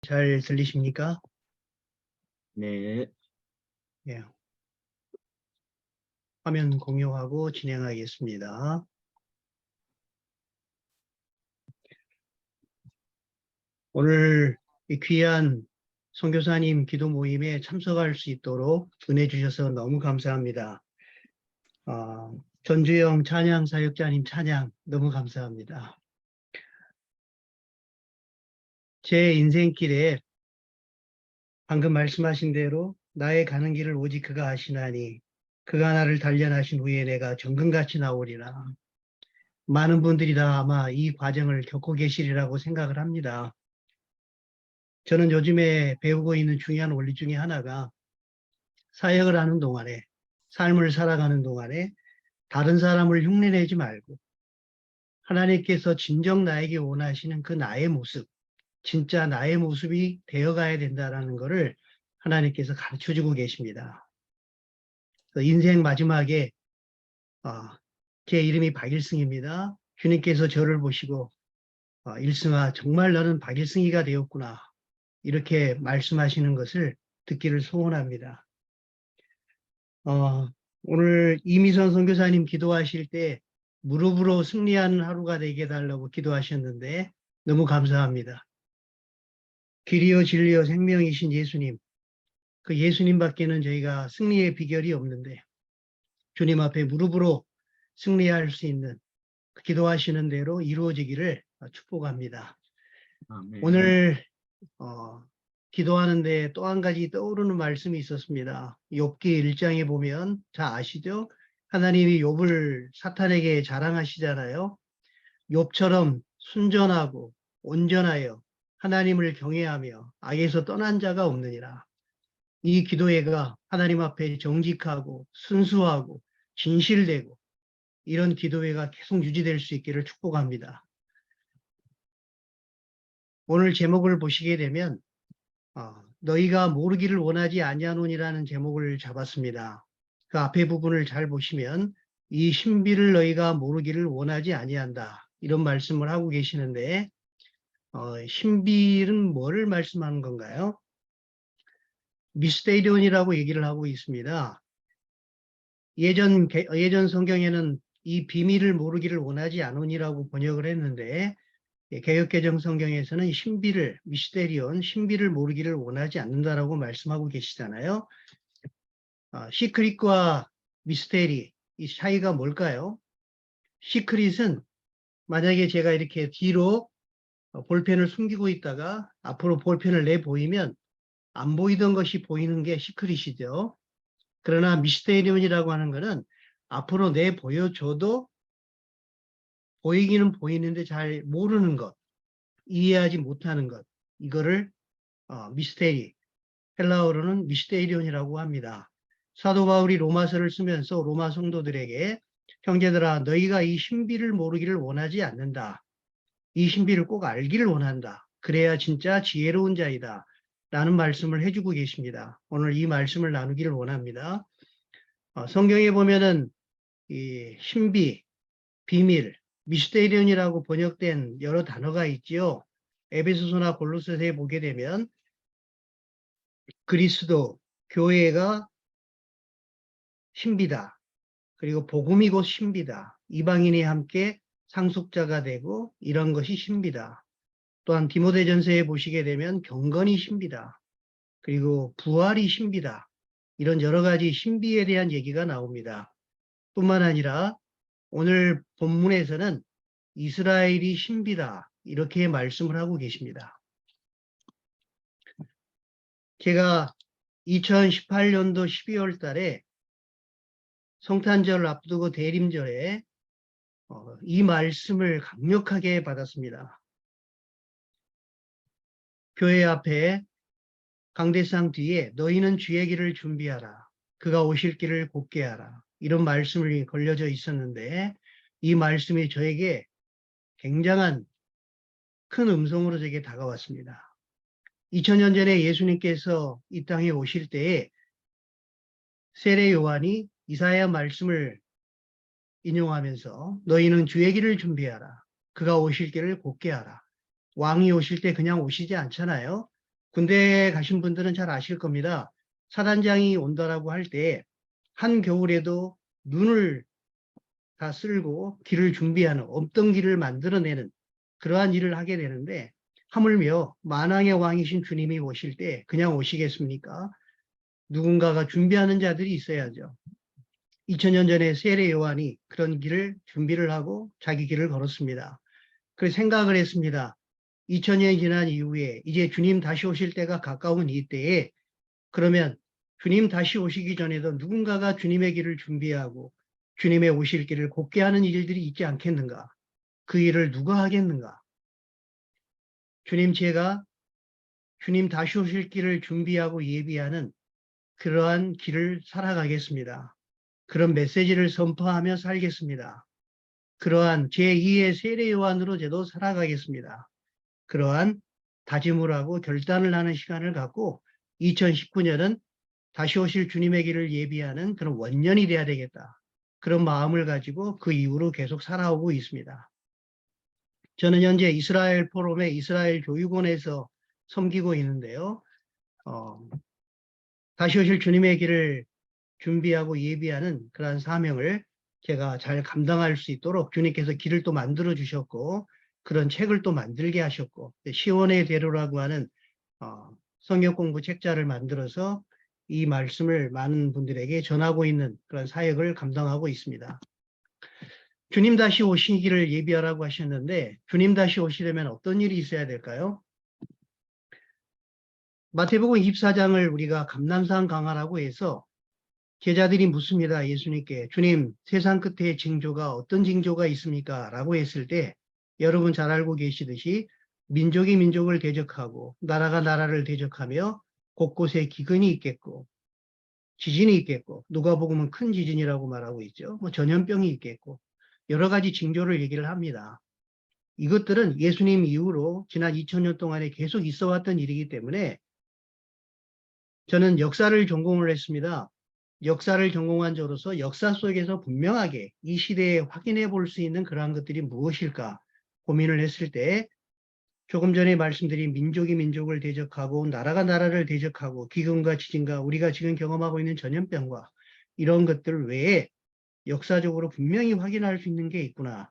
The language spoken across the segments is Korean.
잘 들리십니까? 네. 예. 화면 공유하고 진행하겠습니다. 오늘 이 귀한 선교사님 기도 모임에 참석할 수 있도록 은혜 주셔서 너무 감사합니다. 전주영 찬양 사역자님 찬양 너무 감사합니다. 제 인생길에 방금 말씀하신 대로 나의 가는 길을 오직 그가 아시나니 그가 나를 단련하신 후에 내가 정금같이 나오리라. 많은 분들이 다 아마 이 과정을 겪고 계시리라고 생각을 합니다. 저는 요즘에 배우고 있는 중요한 원리 중에 하나가 사역을 하는 동안에, 삶을 살아가는 동안에 다른 사람을 흉내내지 말고 하나님께서 진정 나에게 원하시는 그 나의 모습, 진짜 나의 모습이 되어가야 된다는 것을 하나님께서 가르쳐주고 계십니다. 인생 마지막에 제 이름이 박일승입니다. 주님께서 저를 보시고 일승아 정말 너는 박일승이가 되었구나 이렇게 말씀하시는 것을 듣기를 소원합니다. 오늘 이미선 선교사님 기도하실 때 무릎으로 승리하는 하루가 되게 해달라고 기도하셨는데 너무 감사합니다. 길이요 진리요 생명이신 예수님, 그 예수님밖에는 저희가 승리의 비결이 없는데 주님 앞에 무릎으로 승리할 수 있는 그 기도하시는 대로 이루어지기를 축복합니다. 아멘. 오늘 기도하는데 또 한 가지 떠오르는 말씀이 있었습니다. 욥기 1장에 보면 잘 아시죠? 하나님이 욥을 사탄에게 자랑하시잖아요. 욥처럼 순전하고 온전하여 하나님을 경외하며 악에서 떠난 자가 없느니라. 이 기도회가 하나님 앞에 정직하고 순수하고 진실되고 이런 기도회가 계속 유지될 수 있기를 축복합니다. 오늘 제목을 보시게 되면 너희가 모르기를 원하지 아니하노니라는 제목을 잡았습니다. 그 앞에 부분을 잘 보시면 이 신비를 너희가 모르기를 원하지 아니한다. 이런 말씀을 하고 계시는데 신비는 뭐를 말씀하는 건가요? 미스테리온이라고 얘기를 하고 있습니다. 예전 성경에는 이 비밀을 모르기를 원하지 않으니라고 번역을 했는데 개역개정 성경에서는 신비를 미스테리온 신비를 모르기를 원하지 않는다라고 말씀하고 계시잖아요. 시크릿과 미스테리 이 차이가 뭘까요? 시크릿은 만약에 제가 이렇게 뒤로 볼펜을 숨기고 있다가 앞으로 볼펜을 내보이면 안 보이던 것이 보이는 게 시크릿이죠. 그러나 미스테리온이라고 하는 것은 앞으로 내보여줘도 보이기는 보이는데 잘 모르는 것, 이해하지 못하는 것, 이거를 미스테리, 헬라어로는 미스테리온이라고 합니다. 사도 바울이 로마서를 쓰면서 로마 성도들에게 형제들아 너희가 이 신비를 모르기를 원하지 않는다. 이 신비를 꼭 알기를 원한다. 그래야 진짜 지혜로운 자이다. 라는 말씀을 해주고 계십니다. 오늘 이 말씀을 나누기를 원합니다. 성경에 보면은 이 신비, 비밀, 미스테리온이라고 번역된 여러 단어가 있지요. 에베소서나 골로새서에 보게 되면 그리스도, 교회가 신비다. 그리고 복음이 곧 신비다. 이방인이 함께 상속자가 되고 이런 것이 신비다. 또한 디모데전서에 보시게 되면 경건이 신비다. 그리고 부활이 신비다. 이런 여러 가지 신비에 대한 얘기가 나옵니다. 뿐만 아니라 오늘 본문에서는 이스라엘이 신비다. 이렇게 말씀을 하고 계십니다. 제가 2018년도 12월 달에 성탄절 앞두고 대림절에 이 말씀을 강력하게 받았습니다. 교회 앞에 강대상 뒤에 너희는 주의 길을 준비하라. 그가 오실 길을 곧게 하라. 이런 말씀이 걸려져 있었는데 이 말씀이 저에게 굉장한 큰 음성으로 제게 다가왔습니다. 2000년 전에 예수님께서 이 땅에 오실 때에 세례 요한이 이사야 말씀을 인용하면서 너희는 주의 길을 준비하라. 그가 오실 길을 곧게 하라. 왕이 오실 때 그냥 오시지 않잖아요. 군대 가신 분들은 잘 아실 겁니다. 사단장이 온다라고 할 때 한겨울에도 눈을 다 쓸고 길을 준비하는, 없던 길을 만들어내는 그러한 일을 하게 되는데, 하물며 만왕의 왕이신 주님이 오실 때 그냥 오시겠습니까? 누군가가 준비하는 자들이 있어야죠. 2000년 전에 세례 요한이 그런 길을 준비를 하고 자기 길을 걸었습니다. 그래서 생각을 했습니다. 2000년이 지난 이후에 이제 주님 다시 오실 때가 가까운 이때에, 그러면 주님 다시 오시기 전에도 누군가가 주님의 길을 준비하고 주님의 오실 길을 곱게 하는 일들이 있지 않겠는가? 그 일을 누가 하겠는가? 제가 주님 다시 오실 길을 준비하고 예비하는 그러한 길을 살아가겠습니다. 그런 메시지를 선포하며 살겠습니다. 그러한 제2의 세례 요한으로 저도 살아가겠습니다. 그러한 다짐을 하고 결단을 하는 시간을 갖고 2019년은 다시 오실 주님의 길을 예비하는 그런 원년이 돼야 되겠다. 그런 마음을 가지고 그 이후로 계속 살아오고 있습니다. 저는 현재 이스라엘 포럼의 이스라엘 교육원에서 섬기고 있는데요. 다시 오실 주님의 길을 준비하고 예비하는 그러한 사명을 제가 잘 감당할 수 있도록 주님께서 길을 또 만들어 주셨고, 그런 책을 또 만들게 하셨고, 시온의 대로라고 하는 성경 공부 책자를 만들어서 이 말씀을 많은 분들에게 전하고 있는 그런 사역을 감당하고 있습니다. 주님 다시 오시기를 예비하라고 하셨는데, 주님 다시 오시려면 어떤 일이 있어야 될까요? 마태복음 24장을 우리가 감람산 강화라고 해서 제자들이 묻습니다. 예수님께, 주님, 세상 끝에 징조가 어떤 징조가 있습니까? 라고 했을 때, 여러분 잘 알고 계시듯이 민족이 민족을 대적하고 나라가 나라를 대적하며 곳곳에 기근이 있겠고 지진이 있겠고, 누가복음은 큰 지진이라고 말하고 있죠. 전염병이 있겠고 여러 가지 징조를 얘기를 합니다. 이것들은 예수님 이후로 지난 2000년 동안에 계속 있어 왔던 일이기 때문에, 저는 역사를 전공을 했습니다. 역사를 전공한 저로서 역사 속에서 분명하게 이 시대에 확인해 볼 수 있는 그러한 것들이 무엇일까 고민을 했을 때, 조금 전에 말씀드린 민족이 민족을 대적하고 나라가 나라를 대적하고 기근과 지진과 우리가 지금 경험하고 있는 전염병과 이런 것들 외에 역사적으로 분명히 확인할 수 있는 게 있구나.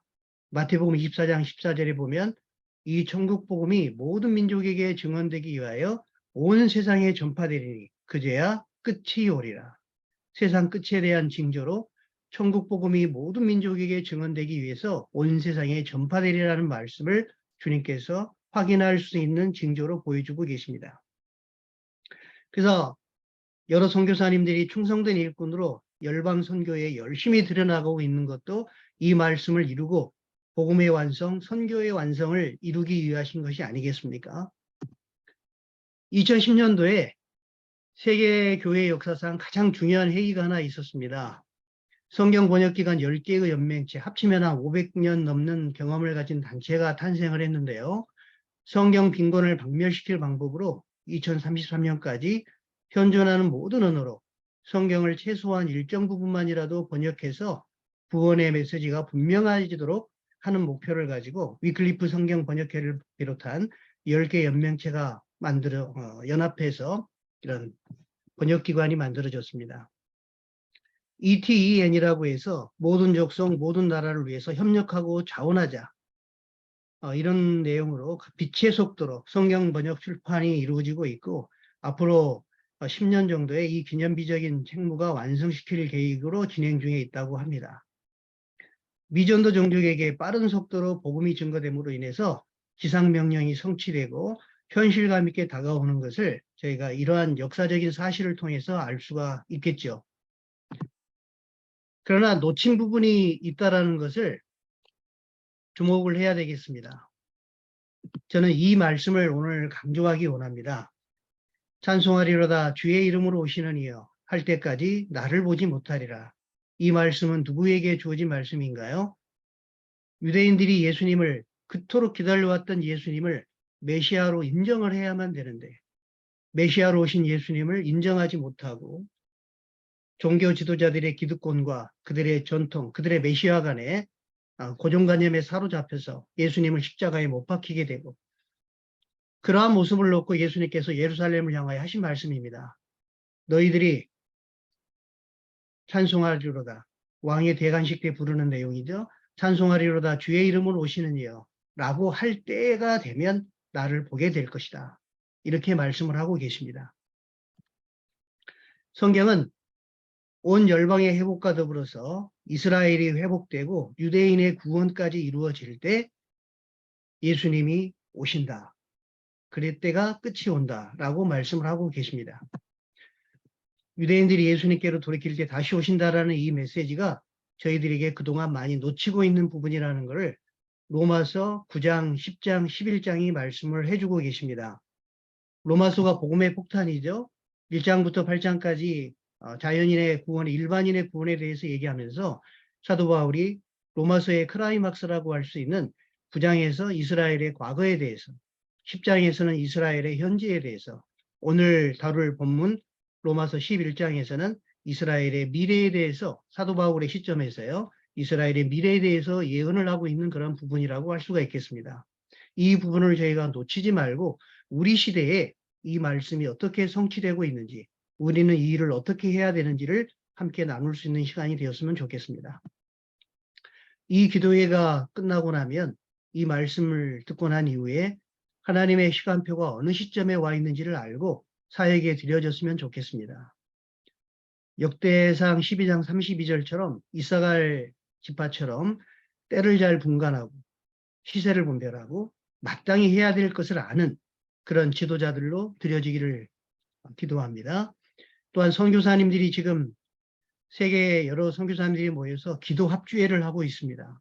마태복음 24장 14절에 보면 이 천국 복음이 모든 민족에게 증언되기 위하여 온 세상에 전파되리니 그제야 끝이 오리라. 세상 끝에 대한 징조로 천국 복음이 모든 민족에게 증언되기 위해서 온 세상에 전파되리라는 말씀을 주님께서 확인할 수 있는 징조로 보여주고 계십니다. 그래서 여러 선교사님들이 충성된 일꾼으로 열방 선교에 열심히 들여나가고 있는 것도 이 말씀을 이루고 복음의 완성, 선교의 완성을 이루기 위하신 것이 아니겠습니까? 2010년도에 세계 교회 역사상 가장 중요한 회의가 하나 있었습니다. 성경 번역기관 10개의 연맹체, 합치면 한 500년 넘는 경험을 가진 단체가 탄생을 했는데요. 성경 빈곤을 박멸시킬 방법으로 2033년까지 현존하는 모든 언어로 성경을 최소한 일정 부분만이라도 번역해서 구원의 메시지가 분명해지도록 하는 목표를 가지고 위클리프 성경 번역회를 비롯한 10개 연맹체가 연합해서 이런 번역기관이 만들어졌습니다. ETEN이라고 해서 모든 족속, 모든 나라를 위해서 협력하고 자원하자. 이런 내용으로 빛의 속도로 성경 번역 출판이 이루어지고 있고, 앞으로 10년 정도에 이 기념비적인 책무가 완성시킬 계획으로 진행 중에 있다고 합니다. 미전도 종족에게 빠른 속도로 복음이 증거됨으로 인해서 지상명령이 성취되고 현실감 있게 다가오는 것을 저희가 이러한 역사적인 사실을 통해서 알 수가 있겠죠. 그러나 놓친 부분이 있다는 것을 주목을 해야 되겠습니다. 저는 이 말씀을 오늘 강조하기 원합니다. 찬송하리로다 주의 이름으로 오시는 이여 할 때까지 나를 보지 못하리라. 이 말씀은 누구에게 주어진 말씀인가요? 유대인들이 예수님을, 그토록 기다려왔던 예수님을 메시아로 인정을 해야만 되는데, 메시아로 오신 예수님을 인정하지 못하고 종교 지도자들의 기득권과 그들의 전통, 그들의 메시아 간에 고정관념에 사로잡혀서 예수님을 십자가에 못 박히게 되고, 그러한 모습을 놓고 예수님께서 예루살렘을 향하여 하신 말씀입니다. 너희들이 찬송하리로다. 왕의 대관식 때 부르는 내용이죠. 찬송하리로다 주의 이름을 오시는 이여 라고 할 때가 되면 나를 보게 될 것이다. 이렇게 말씀을 하고 계십니다. 성경은 온 열방의 회복과 더불어서 이스라엘이 회복되고 유대인의 구원까지 이루어질 때 예수님이 오신다. 그럴 때가 끝이 온다라고 말씀을 하고 계십니다. 유대인들이 예수님께로 돌이킬 때 다시 오신다라는 이 메시지가 저희들에게 그동안 많이 놓치고 있는 부분이라는 것을 로마서 9장, 10장, 11장이 말씀을 해주고 계십니다. 로마서가 복음의 폭탄이죠. 1장부터 8장까지 자연인의 구원, 일반인의 구원에 대해서 얘기하면서 사도 바울이 로마서의 크라이막스라고 할 수 있는 9장에서 이스라엘의 과거에 대해서, 10장에서는 이스라엘의 현재에 대해서, 오늘 다룰 본문 로마서 11장에서는 이스라엘의 미래에 대해서 사도 바울의 시점에서요, 이스라엘의 미래에 대해서 예언을 하고 있는 그런 부분이라고 할 수가 있겠습니다. 이 부분을 저희가 놓치지 말고 우리 시대에 이 말씀이 어떻게 성취되고 있는지, 우리는 이 일을 어떻게 해야 되는지를 함께 나눌 수 있는 시간이 되었으면 좋겠습니다. 이 기도회가 끝나고 나면 이 말씀을 듣고 난 이후에 하나님의 시간표가 어느 시점에 와 있는지를 알고 사역에 드려졌으면 좋겠습니다. 역대상 12장 32절처럼 이사갈 지파처럼 때를 잘 분간하고 시세를 분별하고 마땅히 해야 될 것을 아는 그런 지도자들로 드려지기를 기도합니다. 또한 선교사님들이 지금 세계의 여러 선교사님들이 모여서 기도 합주회를 하고 있습니다.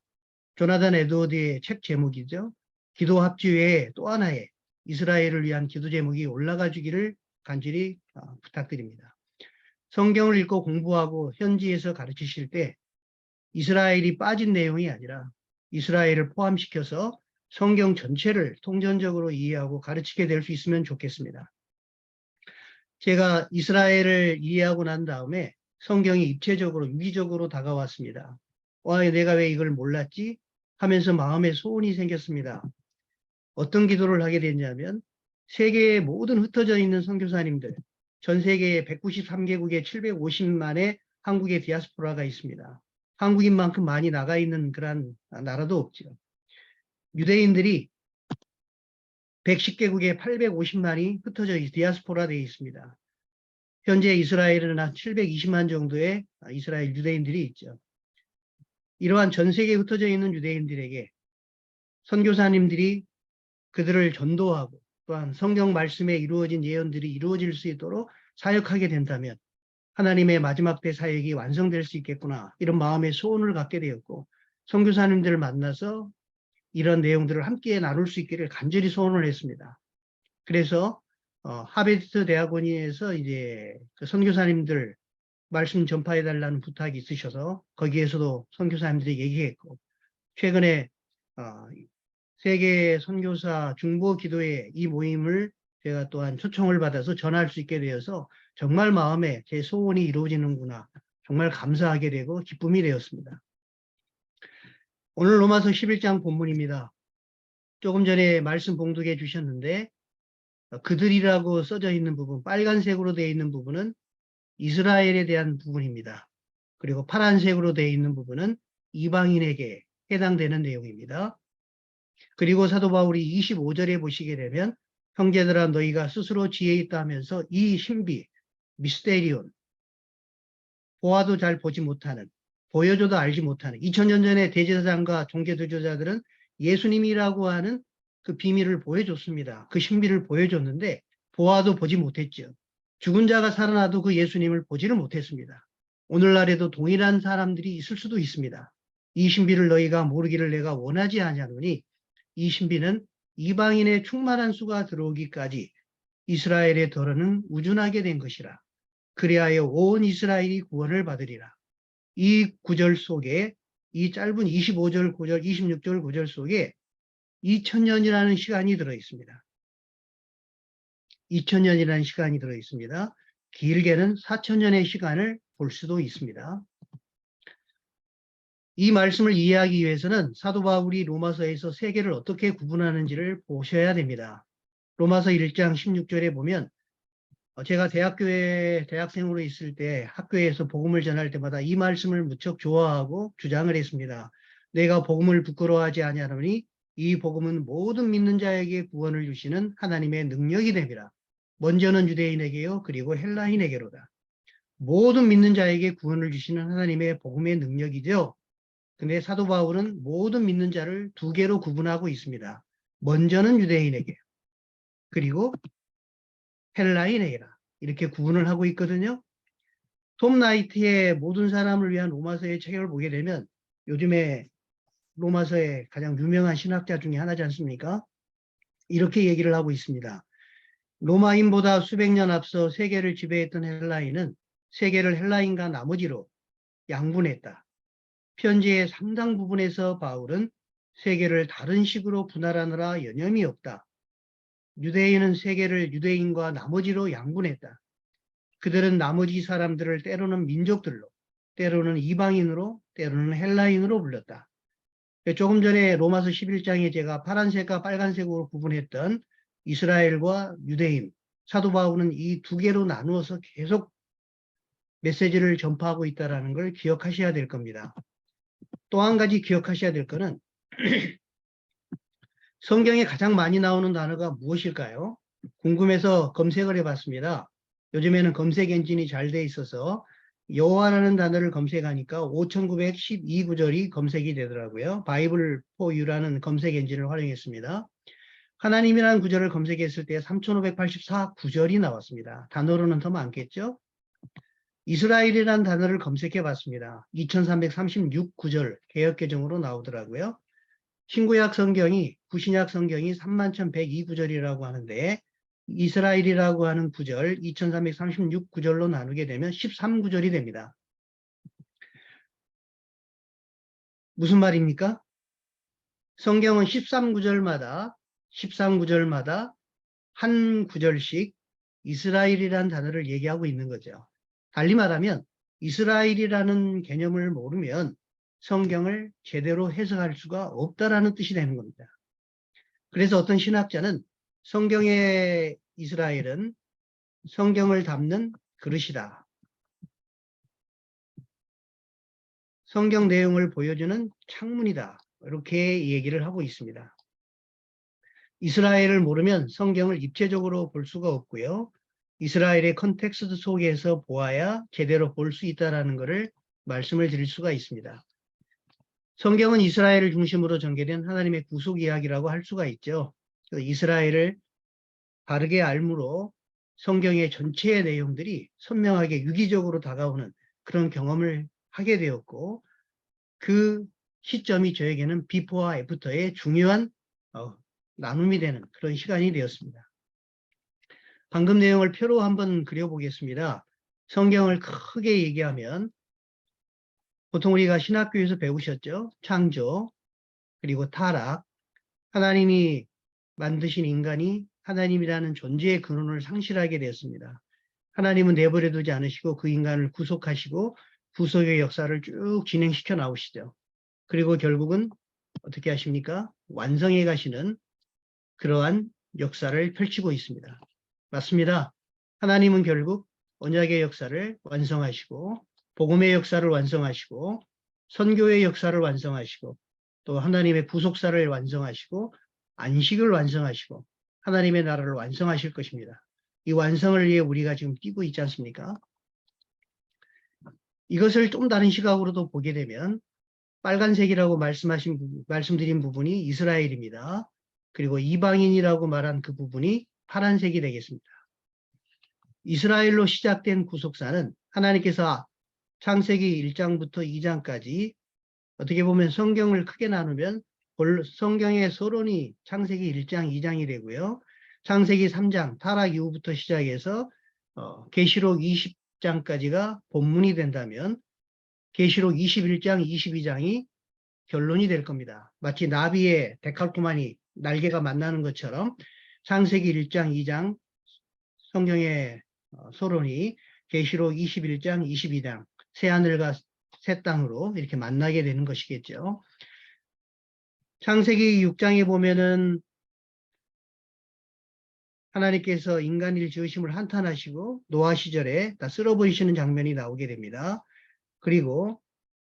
조나단 에드워드의 책 제목이죠. 기도 합주회의 또 하나의 이스라엘을 위한 기도 제목이 올라가 주기를 간절히 부탁드립니다. 성경을 읽고 공부하고 현지에서 가르치실 때 이스라엘이 빠진 내용이 아니라 이스라엘을 포함시켜서 성경 전체를 통전적으로 이해하고 가르치게 될 수 있으면 좋겠습니다. 제가 이스라엘을 이해하고 난 다음에 성경이 입체적으로 유기적으로 다가왔습니다. 내가 왜 이걸 몰랐지? 하면서 마음에 소원이 생겼습니다. 어떤 기도를 하게 됐냐면 세계의 모든 흩어져 있는 선교사님들, 전 세계에 193개국에 750만의 한국의 디아스포라가 있습니다. 한국인만큼 많이 나가 있는 그런 나라도 없죠. 유대인들이 110개국에 850만이 흩어져 디아스포라 되어 있습니다. 현재 이스라엘은 한 720만 정도의 이스라엘 유대인들이 있죠. 이러한 전 세계에 흩어져 있는 유대인들에게 선교사님들이 그들을 전도하고 또한 성경 말씀에 이루어진 예언들이 이루어질 수 있도록 사역하게 된다면 하나님의 마지막 때 사역이 완성될 수 있겠구나, 이런 마음의 소원을 갖게 되었고, 선교사님들을 만나서 이런 내용들을 함께 나눌 수 있기를 간절히 소원을 했습니다. 그래서 하베스트 대학원에서 이제 그 선교사님들 말씀 전파해 달라는 부탁이 있으셔서 거기에서도 선교사님들이 얘기했고, 최근에 세계 선교사 중보 기도회 이 모임을 제가 또한 초청을 받아서 전할 수 있게 되어서 정말 마음에 제 소원이 이루어지는구나, 정말 감사하게 되고 기쁨이 되었습니다. 오늘 로마서 11장 본문입니다. 조금 전에 말씀 봉독해 주셨는데 그들이라고 써져 있는 부분, 빨간색으로 되어 있는 부분은 이스라엘에 대한 부분입니다. 그리고 파란색으로 되어 있는 부분은 이방인에게 해당되는 내용입니다. 그리고 사도 바울이 25절에 보시게 되면 형제들아 너희가 스스로 지혜 있다 하면서 이 신비, 미스테리온, 보아도 잘 보지 못하는, 보여줘도 알지 못하는, 2000년 전에 대제사장과 종교도주자들은 예수님이라고 하는 그 비밀을 보여줬습니다. 그 신비를 보여줬는데 보아도 보지 못했죠. 죽은 자가 살아나도 그 예수님을 보지를 못했습니다. 오늘날에도 동일한 사람들이 있을 수도 있습니다. 이 신비를 너희가 모르기를 내가 원하지 아니하노니 이 신비는 이방인의 충만한 수가 들어오기까지 이스라엘의 덜어는 우준하게 된 것이라. 그리하여 온 이스라엘이 구원을 받으리라. 이 구절 속에, 이 짧은 25절 구절, 26절 구절 속에 2000년이라는 시간이 들어있습니다. 2000년이라는 시간이 들어있습니다. 길게는 4000년의 시간을 볼 수도 있습니다. 이 말씀을 이해하기 위해서는 사도 바울이 로마서에서 세계를 어떻게 구분하는지를 보셔야 됩니다. 로마서 1장 16절에 보면 제가 대학교에 대학생으로 있을 때 학교에서 복음을 전할 때마다 이 말씀을 무척 좋아하고 주장을 했습니다. 내가 복음을 부끄러워하지 아니하노니 이 복음은 모든 믿는 자에게 구원을 주시는 하나님의 능력이 됨이라. 먼저는 유대인에게요 그리고 헬라인에게로다. 모든 믿는 자에게 구원을 주시는 하나님의 복음의 능력이죠. 근데 사도 바울은 모든 믿는 자를 두 개로 구분하고 있습니다. 먼저는 유대인에게 그리고 헬라인에게라. 이렇게 구분을 하고 있거든요. 톰 나이트의 모든 사람을 위한 로마서의 책을 보게 되면 요즘에 로마서의 가장 유명한 신학자 중에 하나지 않습니까? 이렇게 얘기를 하고 있습니다. 로마인보다 수백 년 앞서 세계를 지배했던 헬라인은 세계를 헬라인과 나머지로 양분했다. 편지의 상당 부분에서 바울은 세계를 다른 식으로 분할하느라 여념이 없다. 유대인은 세계를 유대인과 나머지로 양분했다. 그들은 나머지 사람들을 때로는 민족들로, 때로는 이방인으로, 때로는 헬라인으로 불렀다. 조금 전에 로마서 11장에 제가 파란색과 빨간색으로 구분했던 이스라엘과 유대인, 사도 바울은 이 두 개로 나누어서 계속 메시지를 전파하고 있다는 걸 기억하셔야 될 겁니다. 또 한 가지 기억하셔야 될 것은 성경에 가장 많이 나오는 단어가 무엇일까요? 궁금해서 검색을 해봤습니다. 요즘에는 검색 엔진이 잘 돼 있어서 여호와라는 단어를 검색하니까 5912구절이 검색이 되더라고요. 바이블 포유라는 검색 엔진을 활용했습니다. 하나님이라는 구절을 검색했을 때 3584구절이 나왔습니다. 단어로는 더 많겠죠? 이스라엘이라는 단어를 검색해 봤습니다. 2336구절 개역개정으로 나오더라고요. 신구약 성경이, 구신약 성경이 31,102구절이라고 하는데 이스라엘이라고 하는 구절 2336구절로 나누게 되면 13구절이 됩니다. 무슨 말입니까? 성경은 13구절마다 한 구절씩 이스라엘이라는 단어를 얘기하고 있는 거죠. 달리 말하면 이스라엘이라는 개념을 모르면 성경을 제대로 해석할 수가 없다라는 뜻이 되는 겁니다. 그래서 어떤 신학자는 성경의 이스라엘은 성경을 담는 그릇이다. 성경 내용을 보여주는 창문이다. 이렇게 얘기를 하고 있습니다. 이스라엘을 모르면 성경을 입체적으로 볼 수가 없고요. 이스라엘의 컨텍스트 속에서 보아야 제대로 볼 수 있다는 것을 말씀을 드릴 수가 있습니다. 성경은 이스라엘을 중심으로 전개된 하나님의 구속 이야기라고 할 수가 있죠. 이스라엘을 바르게 알므로 성경의 전체의 내용들이 선명하게 유기적으로 다가오는 그런 경험을 하게 되었고 그 시점이 저에게는 비포와 애프터의 중요한 나눔이 되는 그런 시간이 되었습니다. 방금 내용을 표로 한번 그려보겠습니다. 성경을 크게 얘기하면 보통 우리가 신학교에서 배우셨죠? 창조, 그리고 타락, 하나님이 만드신 인간이 하나님이라는 존재의 근원을 상실하게 되었습니다. 하나님은 내버려 두지 않으시고 그 인간을 구속하시고 구속의 역사를 쭉 진행시켜 나오시죠. 그리고 결국은 어떻게 하십니까? 완성해 가시는 그러한 역사를 펼치고 있습니다. 맞습니다. 하나님은 결국 언약의 역사를 완성하시고 복음의 역사를 완성하시고 선교의 역사를 완성하시고 또 하나님의 구속사를 완성하시고 안식을 완성하시고 하나님의 나라를 완성하실 것입니다. 이 완성을 위해 우리가 지금 뛰고 있지 않습니까? 이것을 좀 다른 시각으로도 보게 되면 빨간색이라고 말씀드린 부분이 이스라엘입니다. 그리고 이방인이라고 말한 그 부분이 파란색이 되겠습니다. 이스라엘로 시작된 구속사는 하나님께서 창세기 1장부터 2장까지 어떻게 보면 성경을 크게 나누면 성경의 서론이 창세기 1장, 2장이 되고요. 창세기 3장, 타락 이후부터 시작해서 계시록 20장까지가 본문이 된다면 계시록 21장, 22장이 결론이 될 겁니다. 마치 나비의 데칼코마니 날개가 만나는 것처럼 창세기 1장, 2장 성경의 서론이 계시록 21장, 22장 새하늘과 새 땅으로 이렇게 만나게 되는 것이겠죠. 창세기 6장에 보면은 하나님께서 인간을 지으심을 한탄하시고 노아 시절에 다 쓸어버리시는 장면이 나오게 됩니다. 그리고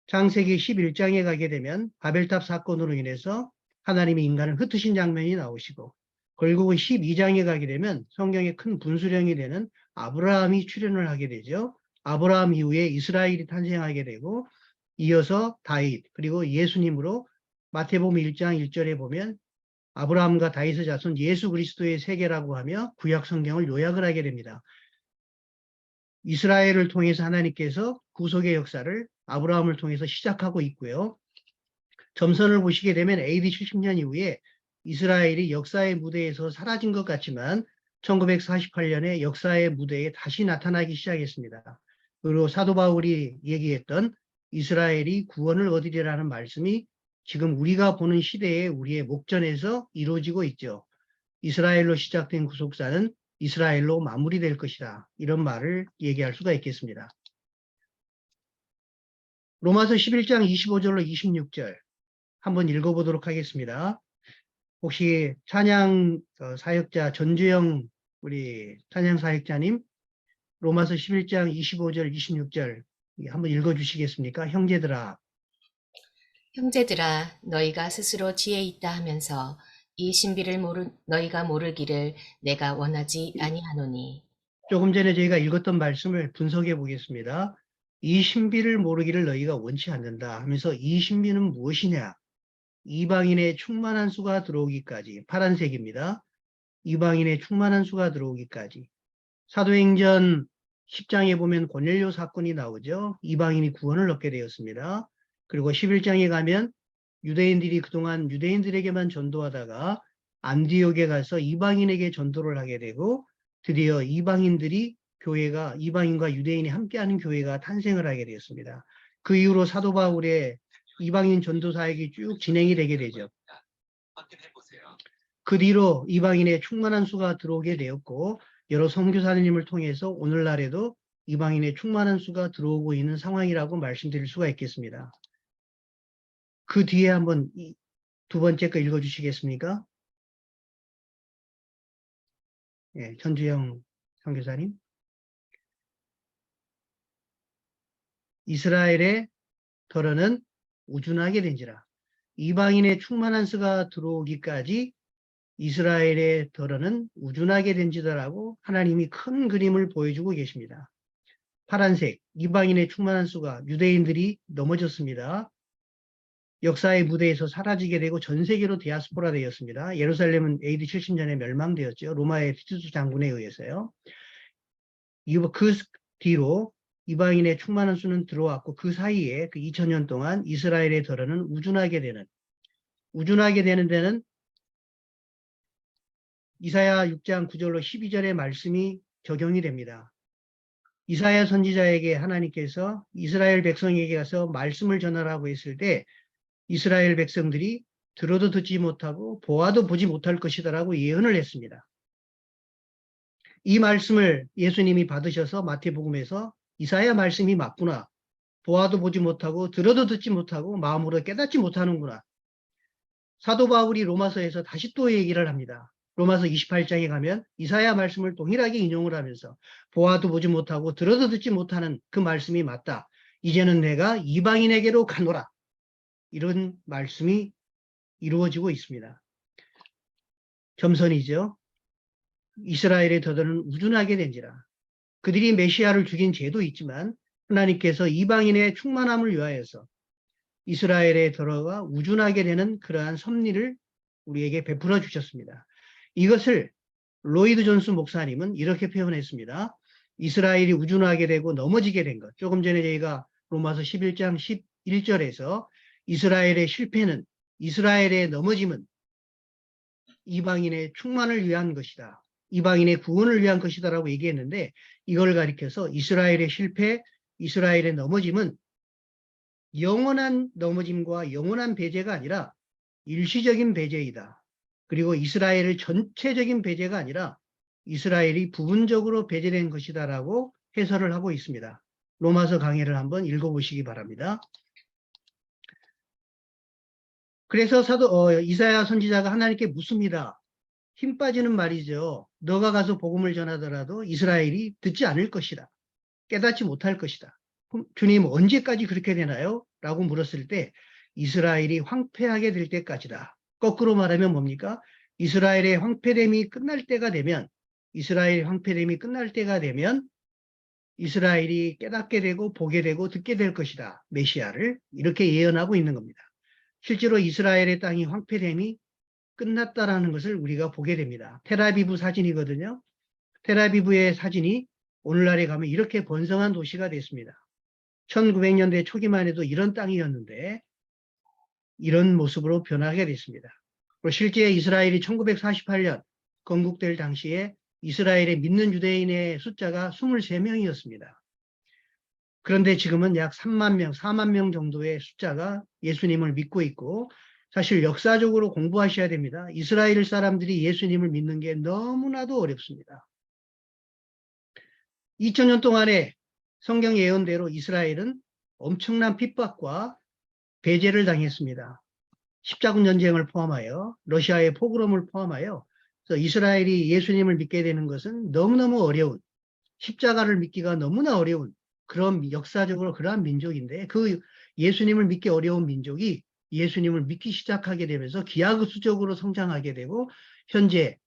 창세기 11장에 가게 되면 바벨탑 사건으로 인해서 하나님이 인간을 흩으신 장면이 나오시고, 결국은 12장에 가게 되면 성경의 큰 분수령이 되는 아브라함이 출현을 하게 되죠. 아브라함 이후에 이스라엘이 탄생하게 되고, 이어서 다윗, 그리고 예수님으로 마태복음 1장 1절에 보면 아브라함과 다윗의 자손 예수 그리스도의 세계라고 하며 구약 성경을 요약을 하게 됩니다. 이스라엘을 통해서 하나님께서 구속의 역사를 아브라함을 통해서 시작하고 있고요. 점선을 보시게 되면 AD 70년 이후에 이스라엘이 역사의 무대에서 사라진 것 같지만 1948년에 역사의 무대에 다시 나타나기 시작했습니다. 그리고 사도 바울이 얘기했던 이스라엘이 구원을 얻으리라는 말씀이 지금 우리가 보는 시대에 우리의 목전에서 이루어지고 있죠. 이스라엘로 시작된 구속사는 이스라엘로 마무리될 것이다. 이런 말을 얘기할 수가 있겠습니다. 로마서 11장 25절로 26절 한번 읽어보도록 하겠습니다. 혹시 찬양 사역자 전주영 우리 찬양 사역자님 로마서 11장 25절 26절 한번 읽어주시겠습니까? 형제들아. 형제들아 너희가 스스로 지혜 있다 하면서 이 신비를 너희가 모르기를 내가 원하지 아니하노니. 조금 전에 저희가 읽었던 말씀을 분석해 보겠습니다. 이 신비를 모르기를 너희가 원치 않는다 하면서 이 신비는 무엇이냐? 이방인의 충만한 수가 들어오기까지, 파란색입니다. 이방인의 충만한 수가 들어오기까지. 사도행전 10장에 보면 고넬료 사건이 나오죠. 이방인이 구원을 얻게 되었습니다. 그리고 11장에 가면 유대인들이 그동안 유대인들에게만 전도하다가 안디옥에 가서 이방인에게 전도를 하게 되고 드디어 이방인들이 교회가 이방인과 유대인이 함께하는 교회가 탄생을 하게 되었습니다. 그 이후로 사도 바울의 이방인 전도 사역이 쭉 진행이 되게 되죠. 그 뒤로 이방인의 충만한 수가 들어오게 되었고 여러 선교사님을 통해서 오늘날에도 이방인의 충만한 수가 들어오고 있는 상황이라고 말씀드릴 수가 있겠습니다. 그 뒤에 한번 두 번째 거 읽어주시겠습니까? 예, 전주영 선교사님. 이스라엘의 덜어는 우준하게 된지라. 이방인의 충만한 수가 들어오기까지 이스라엘의 덜어는 우준하게 된지더라고 하나님이 큰 그림을 보여주고 계십니다. 파란색, 이방인의 충만한 수가 유대인들이 넘어졌습니다. 역사의 무대에서 사라지게 되고 전 세계로 디아스포라 되었습니다. 예루살렘은 AD 70년에 멸망되었죠. 로마의 티투스 장군에 의해서요. 그 뒤로 이방인의 충만한 수는 들어왔고 그 사이에 그 2000년 동안 이스라엘의 덜어는 우준하게 되는 데는 이사야 6장 9절로 12절의 말씀이 적용이 됩니다. 이사야 선지자에게 하나님께서 이스라엘 백성에게 가서 말씀을 전하라고 했을 때 이스라엘 백성들이 들어도 듣지 못하고 보아도 보지 못할 것이다라고 예언을 했습니다. 이 말씀을 예수님이 받으셔서 마태복음에서 이사야 말씀이 맞구나. 보아도 보지 못하고 들어도 듣지 못하고 마음으로 깨닫지 못하는구나. 사도 바울이 로마서에서 다시 또 얘기를 합니다. 로마서 28장에 가면 이사야 말씀을 동일하게 인용을 하면서 보아도 보지 못하고 들어도 듣지 못하는 그 말씀이 맞다. 이제는 내가 이방인에게로 가노라. 이런 말씀이 이루어지고 있습니다. 점선이죠. 이스라엘의 덫은 우준하게 된지라. 그들이 메시아를 죽인 죄도 있지만 하나님께서 이방인의 충만함을 위하여서 이스라엘의 덫가 우준하게 되는 그러한 섭리를 우리에게 베풀어 주셨습니다. 이것을 로이드 존스 목사님은 이렇게 표현했습니다. 이스라엘이 우준하게 되고 넘어지게 된 것. 조금 전에 저희가 로마서 11장 11절에서 이스라엘의 실패는, 이스라엘의 넘어짐은 이방인의 충만을 위한 것이다. 이방인의 구원을 위한 것이다 라고 얘기했는데 이걸 가리켜서 이스라엘의 실패, 이스라엘의 넘어짐은 영원한 넘어짐과 영원한 배제가 아니라 일시적인 배제이다. 그리고 이스라엘의 전체적인 배제가 아니라 이스라엘이 부분적으로 배제된 것이다 라고 해설을 하고 있습니다. 로마서 강해를 한번 읽어보시기 바랍니다. 그래서 이사야 선지자가 하나님께 묻습니다. 힘 빠지는 말이죠. 너가 가서 복음을 전하더라도 이스라엘이 듣지 않을 것이다. 깨닫지 못할 것이다. 그럼 주님 언제까지 그렇게 되나요? 라고 물었을 때 이스라엘이 황폐하게 될 때까지다. 거꾸로 말하면 뭡니까? 이스라엘의 황폐됨이 끝날 때가 되면 이스라엘 황폐됨이 끝날 때가 되면 이스라엘이 깨닫게 되고 보게 되고 듣게 될 것이다. 메시아를 이렇게 예언하고 있는 겁니다. 실제로 이스라엘의 땅이 황폐됨이 끝났다라는 것을 우리가 보게 됩니다. 텔아비브 사진이거든요. 텔아비브의 사진이 오늘날에 가면 이렇게 번성한 도시가 됐습니다. 1900년대 초기만 해도 이런 땅이었는데 이런 모습으로 변하게 됐습니다. 그리고 실제 이스라엘이 1948년 건국될 당시에 이스라엘에 믿는 유대인의 숫자가 23명이었습니다. 그런데 지금은 약 3만 명, 4만 명 정도의 숫자가 예수님을 믿고 있고 사실 역사적으로 공부하셔야 됩니다. 이스라엘 사람들이 예수님을 믿는 게 너무나도 어렵습니다. 2000년 동안에 성경 예언대로 이스라엘은 엄청난 핍박과 배제를 당했습니다. 십자군 전쟁을 포함하여 러시아의 포그롬을 포함하여 그래서 이스라엘이 예수님을 믿게 되는 것은 너무너무 어려운 십자가를 믿기가 너무나 어려운 그런 역사적으로 그러한 민족인데 그 예수님을 믿기 어려운 민족이 예수님을 믿기 시작하게 되면서 기하급수적으로 성장하게 되고 현재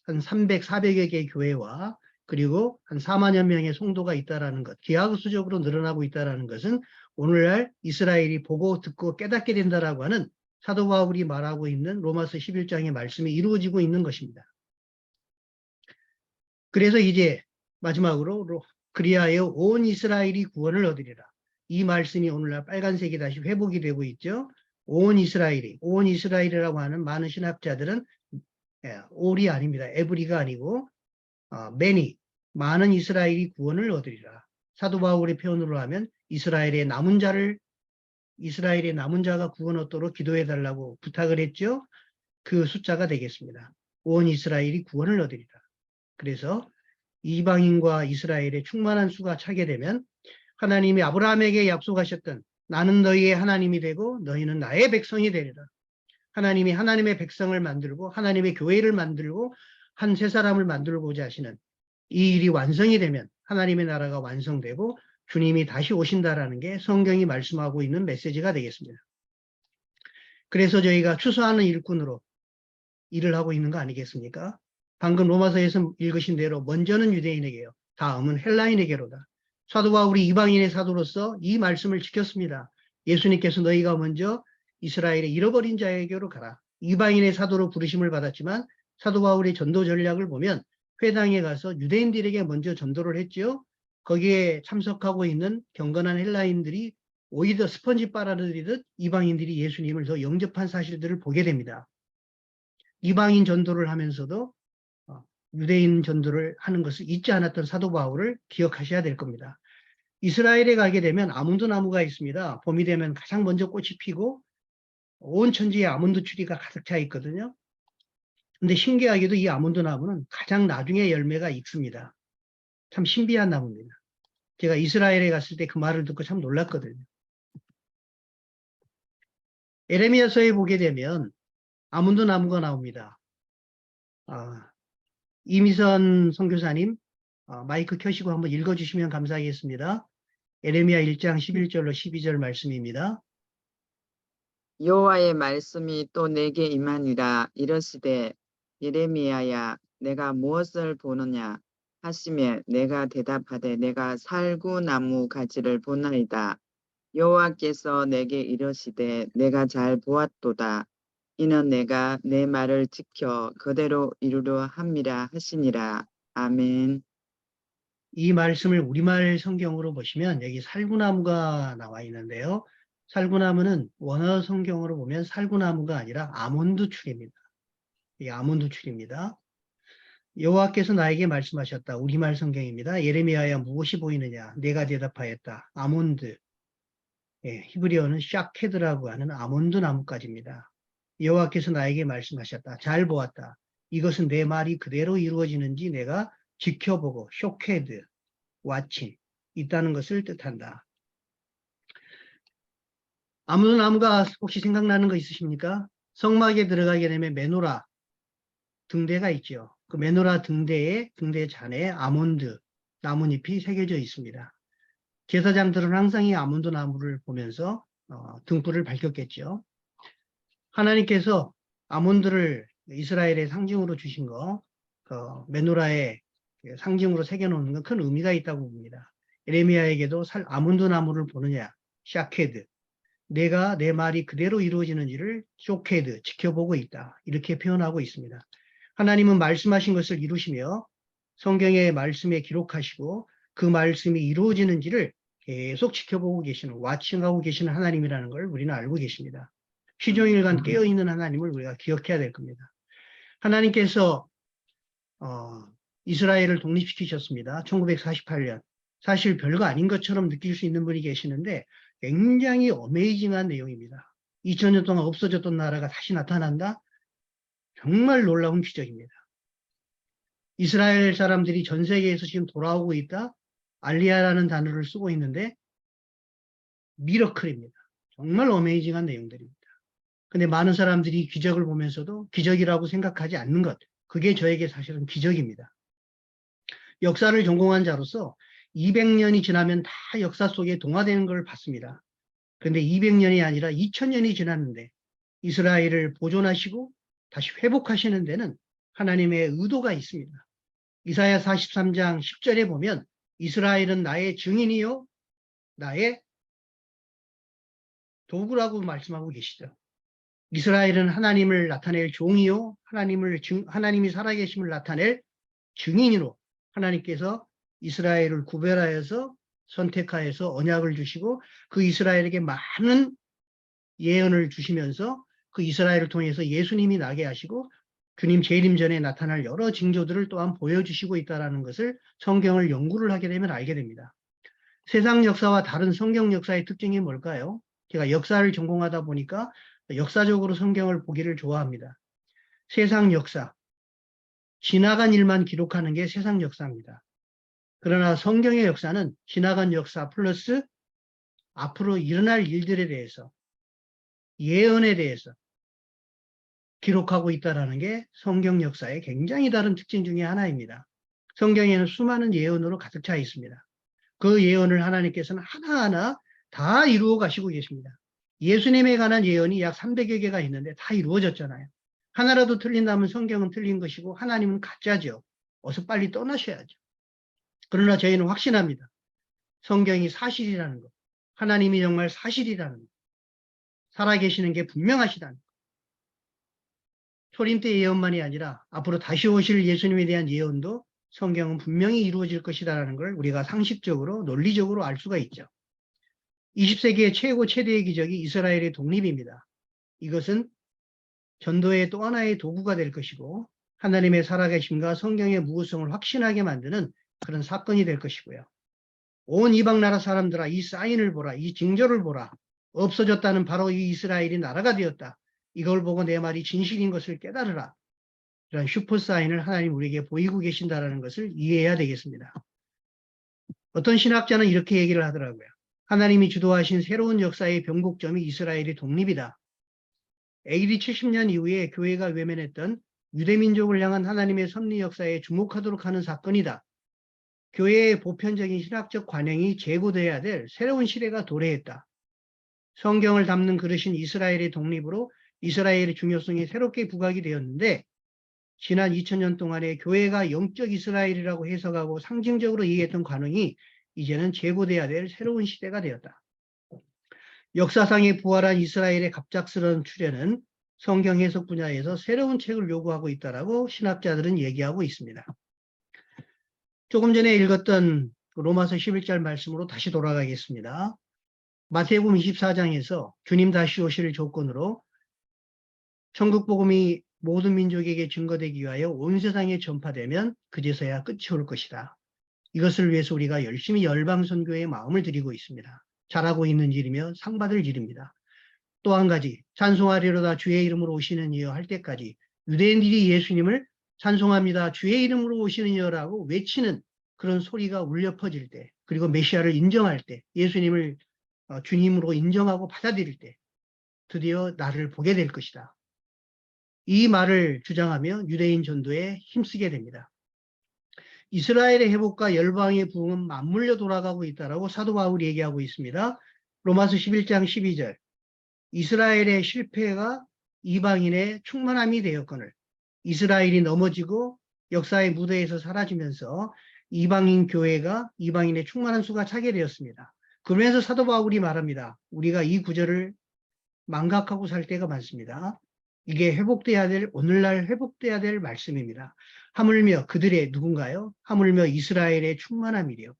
한 300, 400여 개의 교회와 그리고 한 4만여 명의 성도가 있다라는 것, 기하급수적으로 늘어나고 있다라는 것은 오늘날 이스라엘이 보고 듣고 깨닫게 된다라고 하는 사도 바울이 말하고 있는 로마서 11장의 말씀이 이루어지고 있는 것입니다. 그래서 이제 마지막으로 그리하여 온 이스라엘이 구원을 얻으리라. 이 말씀이 오늘날 빨간색이 다시 회복이 되고 있죠. 온 이스라엘이라고 하는 많은 신학자들은 올이 아닙니다. 에브리가 아니고 many, 많은 이스라엘이 구원을 얻으리라. 사도 바울의 표현으로 하면 이스라엘의 남은 자가 구원 얻도록 기도해 달라고 부탁을 했죠. 그 숫자가 되겠습니다. 온 이스라엘이 구원을 얻으리라. 그래서 이방인과 이스라엘의 충만한 수가 차게 되면 하나님이 아브라함에게 약속하셨던 나는 너희의 하나님이 되고 너희는 나의 백성이 되리라. 하나님이 하나님의 백성을 만들고 하나님의 교회를 만들고 한 세 사람을 만들고자 하시는 이 일이 완성이 되면 하나님의 나라가 완성되고 주님이 다시 오신다라는 게 성경이 말씀하고 있는 메시지가 되겠습니다. 그래서 저희가 추수하는 일꾼으로 일을 하고 있는 거 아니겠습니까? 방금 로마서에서 읽으신 대로 먼저는 유대인에게요. 다음은 헬라인에게로다. 사도 바울이 이방인의 사도로서 이 말씀을 지켰습니다. 예수님께서 너희가 먼저 이스라엘의 잃어버린 자에게로 가라. 이방인의 사도로 부르심을 받았지만 사도 바울의 전도 전략을 보면 회당에 가서 유대인들에게 먼저 전도를 했죠. 거기에 참석하고 있는 경건한 헬라인들이 오히려 스펀지 빨아들이듯 이방인들이 예수님을 더 영접한 사실들을 보게 됩니다. 이방인 전도를 하면서도 유대인 전도를 하는 것을 잊지 않았던 사도 바울을 기억하셔야 될 겁니다. 이스라엘에 가게 되면 아몬드 나무가 있습니다. 봄이 되면 가장 먼저 꽃이 피고 온 천지에 아몬드 추리가 가득 차 있거든요. 근데 신기하게도 이 아몬드 나무는 가장 나중에 열매가 익습니다. 참 신비한 나무입니다. 제가 이스라엘에 갔을 때 그 말을 듣고 참 놀랐거든요. 에레미야서에 보게 되면 아몬드 나무가 나옵니다. 이미선 선교사님 마이크 켜시고 한번 읽어주시면 감사하겠습니다. 에레미야 1장 11절로 12절 말씀입니다. 여호와의 말씀이 또 내게 임하니라. 이르시되 예레미야야 내가 무엇을 보느냐 하시매 내가 대답하되 내가 살구나무 가지를 보나이다. 여호와께서 내게 이르시되 내가 잘 보았도다. 이는 내가 내 말을 지켜 그대로 이루려 함이라 하시니라. 아멘. 이 말씀을 우리말 성경으로 보시면 여기 살구나무가 나와 있는데요. 살구나무는 원어 성경으로 보면 살구나무가 아니라 아몬드 추리입니다. 이 아몬드 추리입니다. 여호와께서 나에게 말씀하셨다. 우리말 성경입니다. 예레미야야 무엇이 보이느냐? 내가 대답하였다. 아몬드. 히브리어는 샤케드라고 하는 아몬드 나무까지입니다. 여호와께서 나에게 말씀하셨다. 잘 보았다. 이것은 내 말이 그대로 이루어지는지 내가 지켜보고 쇼케드, 와칭 있다는 것을 뜻한다. 아몬드 나무가 혹시 생각나는 거 있으십니까? 성막에 들어가게 되면 메노라 등대가 있죠. 그 메노라 등대 잔에 아몬드 나뭇잎이 새겨져 있습니다. 제사장들은 항상 이 아몬드 나무를 보면서 등불을 밝혔겠죠. 하나님께서 아몬드를 이스라엘의 상징으로 주신 거, 메노라의 상징으로 새겨놓는 건 큰 의미가 있다고 봅니다. 에레미야에게도 아몬드 나무를 보느냐, 샤케드, 내가 내 말이 그대로 이루어지는지를 쇼케드, 지켜보고 있다. 이렇게 표현하고 있습니다. 하나님은 말씀하신 것을 이루시며 성경의 말씀에 기록하시고 그 말씀이 이루어지는지를 계속 지켜보고 계시는, 와칭하고 계시는 하나님이라는 걸 우리는 알고 계십니다. 시종일관 깨어있는 하나님을 우리가 기억해야 될 겁니다. 하나님께서 이스라엘을 독립시키셨습니다. 1948년. 사실 별거 아닌 것처럼 느낄 수 있는 분이 계시는데 굉장히 어메이징한 내용입니다. 2000년 동안 없어졌던 나라가 다시 나타난다? 정말 놀라운 기적입니다. 이스라엘 사람들이 전 세계에서 지금 돌아오고 있다? 알리아라는 단어를 쓰고 있는데 미러클입니다. 정말 어메이징한 내용들입니다. 근데 많은 사람들이 기적을 보면서도 기적이라고 생각하지 않는 것, 그게 저에게 사실은 기적입니다. 역사를 전공한 자로서 200년이 지나면 다 역사 속에 동화되는 걸 봤습니다. 그런데 200년이 아니라 2000년이 지났는데 이스라엘을 보존하시고 다시 회복하시는 데는 하나님의 의도가 있습니다. 이사야 43장 10절에 보면 이스라엘은 나의 증인이요 나의 도구라고 말씀하고 계시죠. 이스라엘은 하나님을 나타낼 종이요 하나님이 살아계심을 나타낼 증인으로 하나님께서 이스라엘을 구별하여서 선택하여서 언약을 주시고 그 이스라엘에게 많은 예언을 주시면서 그 이스라엘을 통해서 예수님이 나게 하시고 주님 재림 전에 나타날 여러 징조들을 또한 보여주시고 있다는 것을 성경을 연구를 하게 되면 알게 됩니다. 세상 역사와 다른 성경 역사의 특징이 뭘까요? 제가 역사를 전공하다 보니까 역사적으로 성경을 보기를 좋아합니다. 세상 역사, 지나간 일만 기록하는 게 세상 역사입니다. 그러나 성경의 역사는 지나간 역사 플러스 앞으로 일어날 일들에 대해서, 예언에 대해서 기록하고 있다는 게 성경 역사의 굉장히 다른 특징 중에 하나입니다. 성경에는 수많은 예언으로 가득 차 있습니다. 그 예언을 하나님께서는 하나하나 다 이루어 가시고 계십니다. 예수님에 관한 예언이 약 300여 개가 있는데 다 이루어졌잖아요. 하나라도 틀린다면 성경은 틀린 것이고 하나님은 가짜죠. 어서 빨리 떠나셔야죠. 그러나 저희는 확신합니다. 성경이 사실이라는 것. 하나님이 정말 사실이라는 것. 살아계시는 게 분명하시다는 것. 초림 때 예언만이 아니라 앞으로 다시 오실 예수님에 대한 예언도 성경은 분명히 이루어질 것이다라는 걸 우리가 상식적으로 논리적으로 알 수가 있죠. 20세기의 최대의 기적이 이스라엘의 독립입니다. 이것은 전도의 또 하나의 도구가 될 것이고 하나님의 살아계심과 성경의 무효성을 확신하게 만드는 그런 사건이 될 것이고요. 온 이방 나라 사람들아 이 사인을 보라, 이 징조를 보라. 없어졌다는 바로 이 이스라엘이 나라가 되었다. 이걸 보고 내 말이 진실인 것을 깨달으라. 이런 슈퍼 사인을 하나님 우리에게 보이고 계신다는 것을 이해해야 되겠습니다. 어떤 신학자는 이렇게 얘기를 하더라고요. 하나님이 주도하신 새로운 역사의 변곡점이 이스라엘의 독립이다. AD 70년 이후에 교회가 외면했던 유대민족을 향한 하나님의 섭리 역사에 주목하도록 하는 사건이다. 교회의 보편적인 신학적 관행이 재고돼야 될 새로운 시대가 도래했다. 성경을 담는 그릇인 이스라엘의 독립으로 이스라엘의 중요성이 새롭게 부각이 되었는데 지난 2000년 동안에 교회가 영적 이스라엘이라고 해석하고 상징적으로 이해했던 관행이 이제는 재고돼야 될 새로운 시대가 되었다. 역사상의 부활한 이스라엘의 갑작스러운 출현은 성경 해석 분야에서 새로운 책을 요구하고 있다라고 신학자들은 얘기하고 있습니다. 조금 전에 읽었던 로마서 11절 말씀으로 다시 돌아가겠습니다. 마태복음 24장에서 주님 다시 오실 조건으로 천국 복음이 모든 민족에게 증거되기 위하여 온 세상에 전파되면 그제서야 끝이 올 것이다. 이것을 위해서 우리가 열심히 열방 선교에 마음을 들이고 있습니다. 잘하고 있는 일이며 상 받을 일입니다. 또 한 가지 찬송하리로다 주의 이름으로 오시는 이여 할 때까지 유대인들이 예수님을 찬송합니다. 주의 이름으로 오시는 이여라고 외치는 그런 소리가 울려 퍼질 때 그리고 메시아를 인정할 때 예수님을 주님으로 인정하고 받아들일 때 드디어 나를 보게 될 것이다. 이 말을 주장하며 유대인 전도에 힘쓰게 됩니다. 이스라엘의 회복과 열방의 부흥은 맞물려 돌아가고 있다라고 사도 바울이 얘기하고 있습니다. 로마서 11장 12절. 이스라엘의 실패가 이방인의 충만함이 되었거늘 이스라엘이 넘어지고 역사의 무대에서 사라지면서 이방인 교회가 이방인의 충만한 수가 차게 되었습니다. 그러면서 사도 바울이 말합니다. 우리가 이 구절을 망각하고 살 때가 많습니다. 이게 회복돼야 될, 오늘날 회복돼야 될 말씀입니다. 하물며 그들의 누군가요? 하물며 이스라엘의 충만함이래요.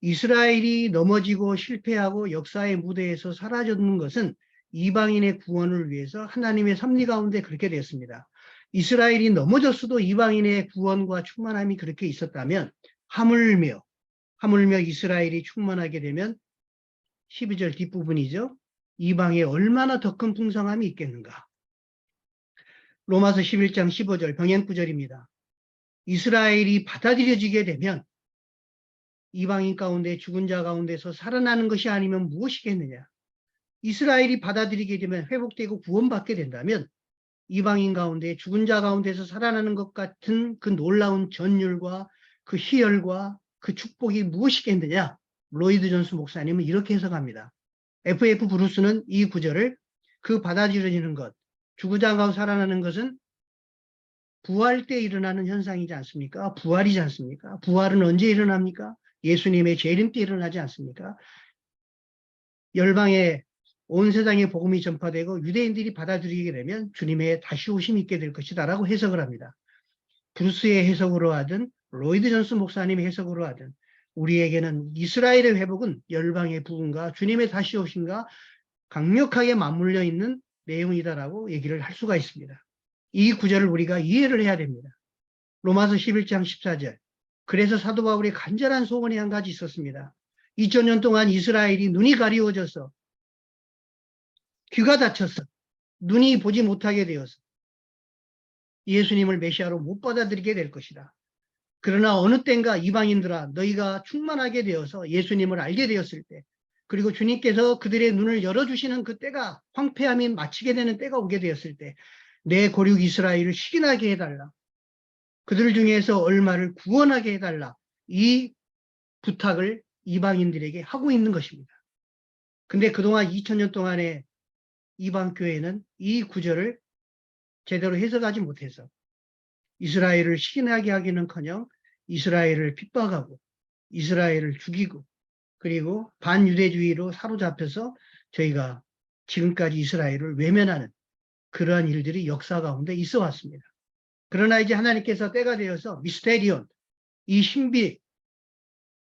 이스라엘이 넘어지고 실패하고 역사의 무대에서 사라졌는 것은 이방인의 구원을 위해서 하나님의 섭리 가운데 그렇게 되었습니다. 이스라엘이 넘어졌어도 이방인의 구원과 충만함이 그렇게 있었다면 하물며 이스라엘이 충만하게 되면 12절 뒷부분이죠. 이방에 얼마나 더 큰 풍성함이 있겠는가. 로마서 11장 15절 병행구절입니다. 이스라엘이 받아들여지게 되면 이방인 가운데 죽은 자 가운데서 살아나는 것이 아니면 무엇이겠느냐. 이스라엘이 받아들이게 되면 회복되고 구원받게 된다면 이방인 가운데 죽은 자 가운데서 살아나는 것 같은 그 놀라운 전율과 그 희열과 그 축복이 무엇이겠느냐. 로이드 존스 목사님은 이렇게 해석합니다. F.F. 브루스는 이 구절을 그 받아들여지는 것, 죽은 자 가운데 살아나는 것은 부활 때 일어나는 현상이지 않습니까? 부활이지 않습니까? 부활은 언제 일어납니까? 예수님의 재림 때 일어나지 않습니까? 열방에 온 세상에 복음이 전파되고 유대인들이 받아들이게 되면 주님의 다시 오심이 있게 될 것이다 라고 해석을 합니다. 브루스의 해석으로 하든 로이드 존스 목사님의 해석으로 하든 우리에게는 이스라엘의 회복은 열방의 부흥과 주님의 다시 오심과 강력하게 맞물려 있는 내용이다라고 얘기를 할 수가 있습니다. 이 구절을 우리가 이해를 해야 됩니다. 로마서 11장 14절. 그래서 사도 바울의 간절한 소원이 한 가지 있었습니다. 2000년 동안 이스라엘이 눈이 가리워져서 귀가 닫혔어. 눈이 보지 못하게 되어서 예수님을 메시아로 못 받아들이게 될 것이다. 그러나 어느 때인가 이방인들아 너희가 충만하게 되어서 예수님을 알게 되었을 때 그리고 주님께서 그들의 눈을 열어주시는 그 때가 황폐함이 마치게 되는 때가 오게 되었을 때 내 고륙 이스라엘을 식인하게 해달라. 그들 중에서 얼마를 구원하게 해달라. 이 부탁을 이방인들에게 하고 있는 것입니다. 근데 그동안 2000년 동안의 이방교회는 이 구절을 제대로 해석하지 못해서 이스라엘을 식인하게 하기는커녕 이스라엘을 핍박하고 이스라엘을 죽이고 그리고 반유대주의로 사로잡혀서 저희가 지금까지 이스라엘을 외면하는 그러한 일들이 역사 가운데 있어 왔습니다. 그러나 이제 하나님께서 때가 되어서 미스테리온, 이 신비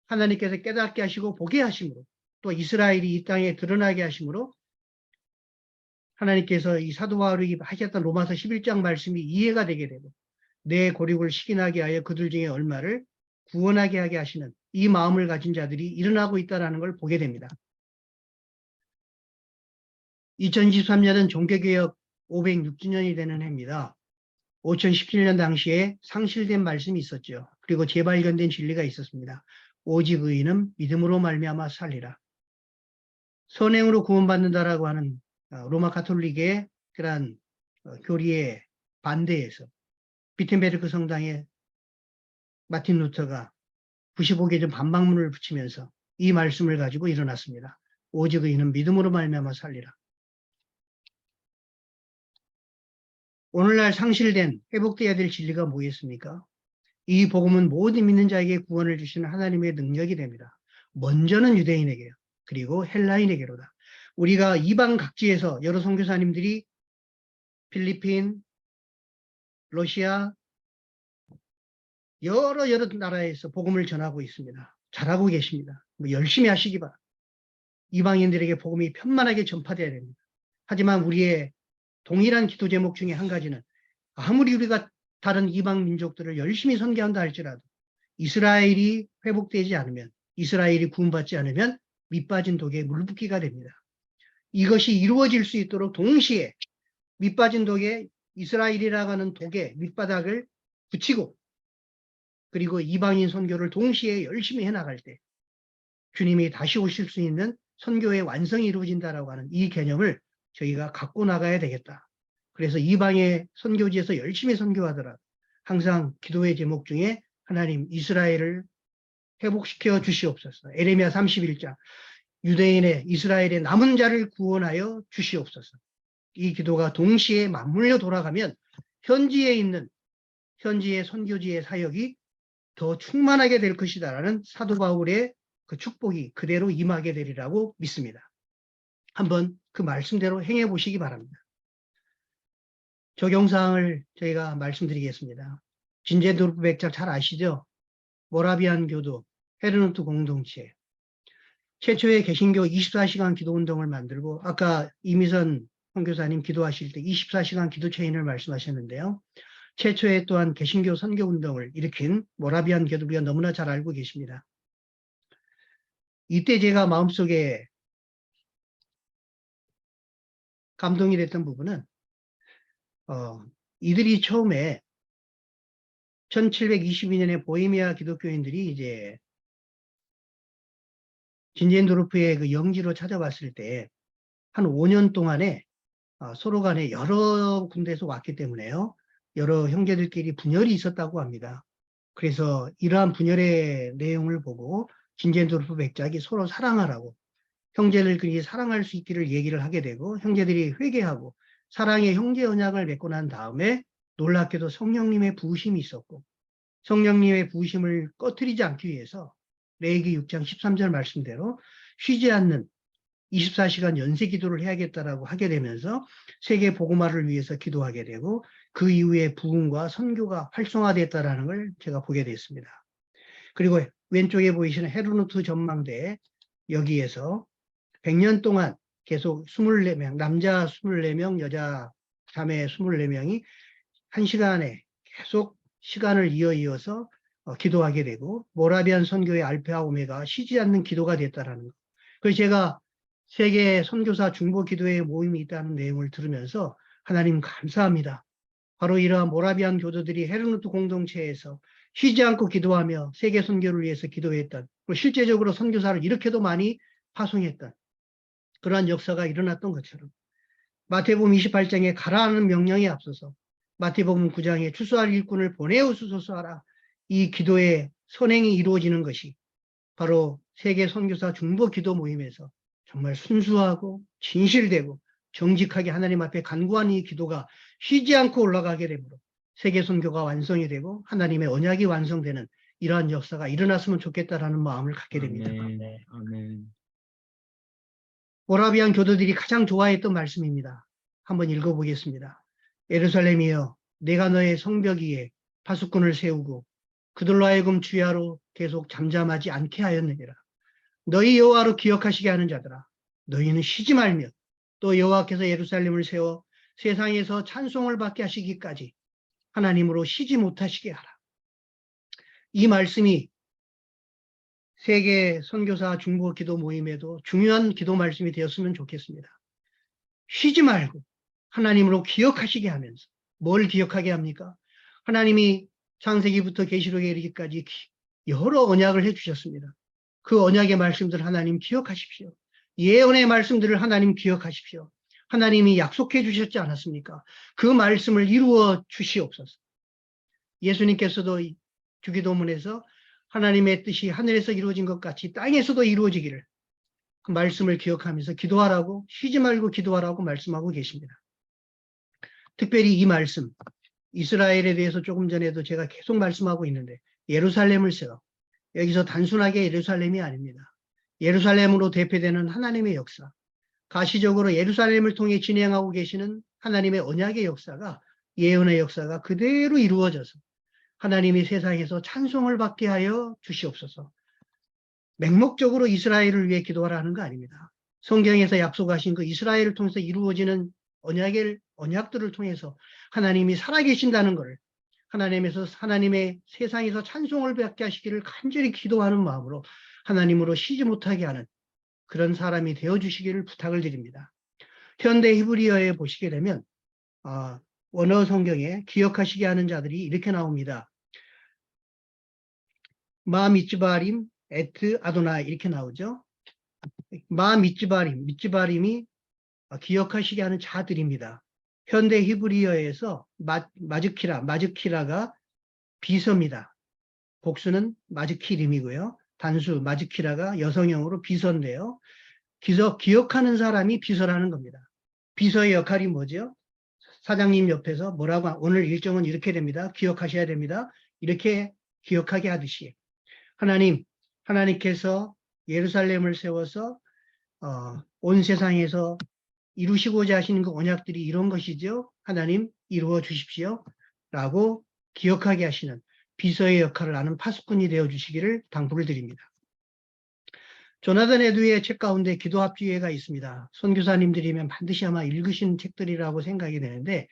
하나님께서 깨닫게 하시고 보게 하심으로 또 이스라엘이 이 땅에 드러나게 하심으로 하나님께서 이 사도 바울이 하셨던 로마서 11장 말씀이 이해가 되게 되고 내 고륙을 식인하게 하여 그들 중에 얼마를 구원하게 하게 하시는 이 마음을 가진 자들이 일어나고 있다는 걸 보게 됩니다. 2023년은 종교개혁 506주년이 되는 해입니다. 5017년 당시에 상실된 말씀이 있었죠. 그리고 재발견된 진리가 있었습니다. 오직 의인은 믿음으로 말미암아 살리라. 선행으로 구원받는다라고 하는 로마 가톨릭의 그러한 교리에 반대해서 비텐베르크 성당의 마틴 루터가 95개 전 반박문을 붙이면서 이 말씀을 가지고 일어났습니다. 오직 의인은 믿음으로 말미암아 살리라. 오늘날 상실된 회복되어야 될 진리가 뭐겠습니까? 이 복음은 모든 믿는 자에게 구원을 주시는 하나님의 능력이 됩니다. 먼저는 유대인에게요. 그리고 헬라인에게로다. 우리가 이방 각지에서 여러 선교사님들이 필리핀, 러시아, 여러 나라에서 복음을 전하고 있습니다. 잘하고 계십니다. 열심히 하시기 바랍니다. 이방인들에게 복음이 편만하게 전파되어야 됩니다. 하지만 우리의 동일한 기도 제목 중에 한 가지는 아무리 우리가 다른 이방 민족들을 열심히 선교한다 할지라도 이스라엘이 회복되지 않으면 이스라엘이 구원받지 않으면 밑빠진 독에 물붓기가 됩니다. 이것이 이루어질 수 있도록 동시에 밑빠진 독에 이스라엘이라고 하는 독에 밑바닥을 붙이고 그리고 이방인 선교를 동시에 열심히 해나갈 때 주님이 다시 오실 수 있는 선교의 완성이 이루어진다라고 하는 이 개념을 저희가 갖고 나가야 되겠다. 그래서 이방의 선교지에서 열심히 선교하더라. 항상 기도의 제목 중에 하나님 이스라엘을 회복시켜 주시옵소서. 에레미야 31장 유대인의 이스라엘의 남은 자를 구원하여 주시옵소서. 이 기도가 동시에 맞물려 돌아가면 현지에 있는 현지의 선교지의 사역이 더 충만하게 될 것이다라는 사도 바울의 그 축복이 그대로 임하게 되리라고 믿습니다. 한번 그 말씀대로 행해 보시기 바랍니다. 적용사항을 저희가 말씀드리겠습니다. 진제도르프 백작 잘 아시죠? 모라비안 교도, 헤르노트 공동체, 최초의 개신교 24시간 기도운동을 만들고 아까 이미선 선교사님 기도하실 때 24시간 기도 체인을 말씀하셨는데요. 최초의 또한 개신교 선교운동을 일으킨 모라비안 교도 우리가 너무나 잘 알고 계십니다. 이때 제가 마음속에 감동이 됐던 부분은 이들이 처음에 1722년에 보헤미아 기독교인들이 이제 진젠도르프의 그 영지로 찾아왔을 때 한 5년 동안에 서로 간에 여러 군데에서 왔기 때문에요. 여러 형제들끼리 분열이 있었다고 합니다. 그래서 이러한 분열의 내용을 보고 진젠도르프 백작이 서로 사랑하라고 형제들끼리 사랑할 수 있기를 얘기를 하게 되고 형제들이 회개하고 사랑의 형제 언약을 맺고 난 다음에 놀랍게도 성령님의 부으심이 있었고 성령님의 부으심을 꺼트리지 않기 위해서 레위기 6장 13절 말씀대로 쉬지 않는 24시간 연세 기도를 해야겠다라고 하게 되면서 세계 복음화를 위해서 기도하게 되고 그 이후에 부흥과 선교가 활성화됐다라는 걸 제가 보게 됐습니다. 그리고 왼쪽에 보이시는 헤르노트 전망대 여기에서 100년 동안 계속 24명, 남자 24명, 여자 자매 24명이 한 시간에 계속 시간을 이어서 기도하게 되고 모라비안 선교의 알파와 오메가 쉬지 않는 기도가 됐다라는 것. 그래서 제가 세계 선교사 중보 기도회 모임이 있다는 내용을 들으면서 하나님 감사합니다. 바로 이러한 모라비안 교도들이 헤르노트 공동체에서 쉬지 않고 기도하며 세계 선교를 위해서 기도했던 그리고 실제적으로 선교사를 이렇게도 많이 파송했던 그러한 역사가 일어났던 것처럼 마태복음 28장에 가라는 명령에 앞서서 마태복음 9장에 추수할 일꾼을 보내어주소서 하라. 이 기도의 선행이 이루어지는 것이 바로 세계 선교사 중보 기도 모임에서 정말 순수하고 진실되고 정직하게 하나님 앞에 간구한 이 기도가 쉬지 않고 올라가게 되므로 세계 선교가 완성이 되고 하나님의 언약이 완성되는 이러한 역사가 일어났으면 좋겠다라는 마음을 갖게 됩니다. 아멘. 아멘. 모라비안 교도들이 가장 좋아했던 말씀입니다. 한번 읽어보겠습니다. 예루살렘이여 내가 너의 성벽 위에 파수꾼을 세우고 그들로 하여금 주야로 계속 잠잠하지 않게 하였느니라. 너희 여호와로 기억하시게 하는 자들아 너희는 쉬지 말며 또 여호와께서 예루살렘을 세워 세상에서 찬송을 받게 하시기까지 하나님으로 쉬지 못하시게 하라. 이 말씀이 세계 선교사 중보 기도 모임에도 중요한 기도 말씀이 되었으면 좋겠습니다. 쉬지 말고 하나님으로 기억하시게 하면서 뭘 기억하게 합니까? 하나님이 창세기부터 계시록에 이르기까지 여러 언약을 해주셨습니다. 그 언약의 말씀들 하나님 기억하십시오. 예언의 말씀들을 하나님 기억하십시오. 하나님이 약속해 주셨지 않았습니까? 그 말씀을 이루어 주시옵소서. 예수님께서도 주기도문에서 하나님의 뜻이 하늘에서 이루어진 것 같이 땅에서도 이루어지기를 그 말씀을 기억하면서 기도하라고 쉬지 말고 기도하라고 말씀하고 계십니다. 특별히 이 말씀 이스라엘에 대해서 조금 전에도 제가 계속 말씀하고 있는데 예루살렘을 세워 여기서 단순하게 예루살렘이 아닙니다. 예루살렘으로 대표되는 하나님의 역사 가시적으로 예루살렘을 통해 진행하고 계시는 하나님의 언약의 역사가 예언의 역사가 그대로 이루어져서 하나님이 세상에서 찬송을 받게 하여 주시옵소서. 맹목적으로 이스라엘을 위해 기도하라는 거 아닙니다. 성경에서 약속하신 그 이스라엘을 통해서 이루어지는 언약들을 통해서 하나님이 살아계신다는 것을 하나님의 세상에서 찬송을 받게 하시기를 간절히 기도하는 마음으로 하나님으로 쉬지 못하게 하는 그런 사람이 되어주시기를 부탁을 드립니다. 현대 히브리어에 보시게 되면 원어 성경에 기억하시게 하는 자들이 이렇게 나옵니다. 마 미츠바림 에트 아도나 이렇게 나오죠. 마 미츠바림이 기억하시게 하는 자들입니다. 현대 히브리어에서 마즈키라가 비서입니다. 복수는 마즈키림이고요. 단수 마즈키라가 여성형으로 비서인데요. 기억하는 사람이 비서라는 겁니다. 비서의 역할이 뭐죠? 사장님 옆에서 뭐라고 오늘 일정은 이렇게 됩니다. 기억하셔야 됩니다. 이렇게 기억하게 하듯이 하나님께서 예루살렘을 세워서 온 세상에서 이루시고자 하시는 그 언약들이 이런 것이죠. 하나님 이루어 주십시오. 라고 기억하게 하시는 비서의 역할을 하는 파수꾼이 되어 주시기를 당부를 드립니다. 조나단 에드의 책 가운데 기도합주의회가 있습니다. 선교사님들이면 반드시 아마 읽으신 책들이라고 생각이 되는데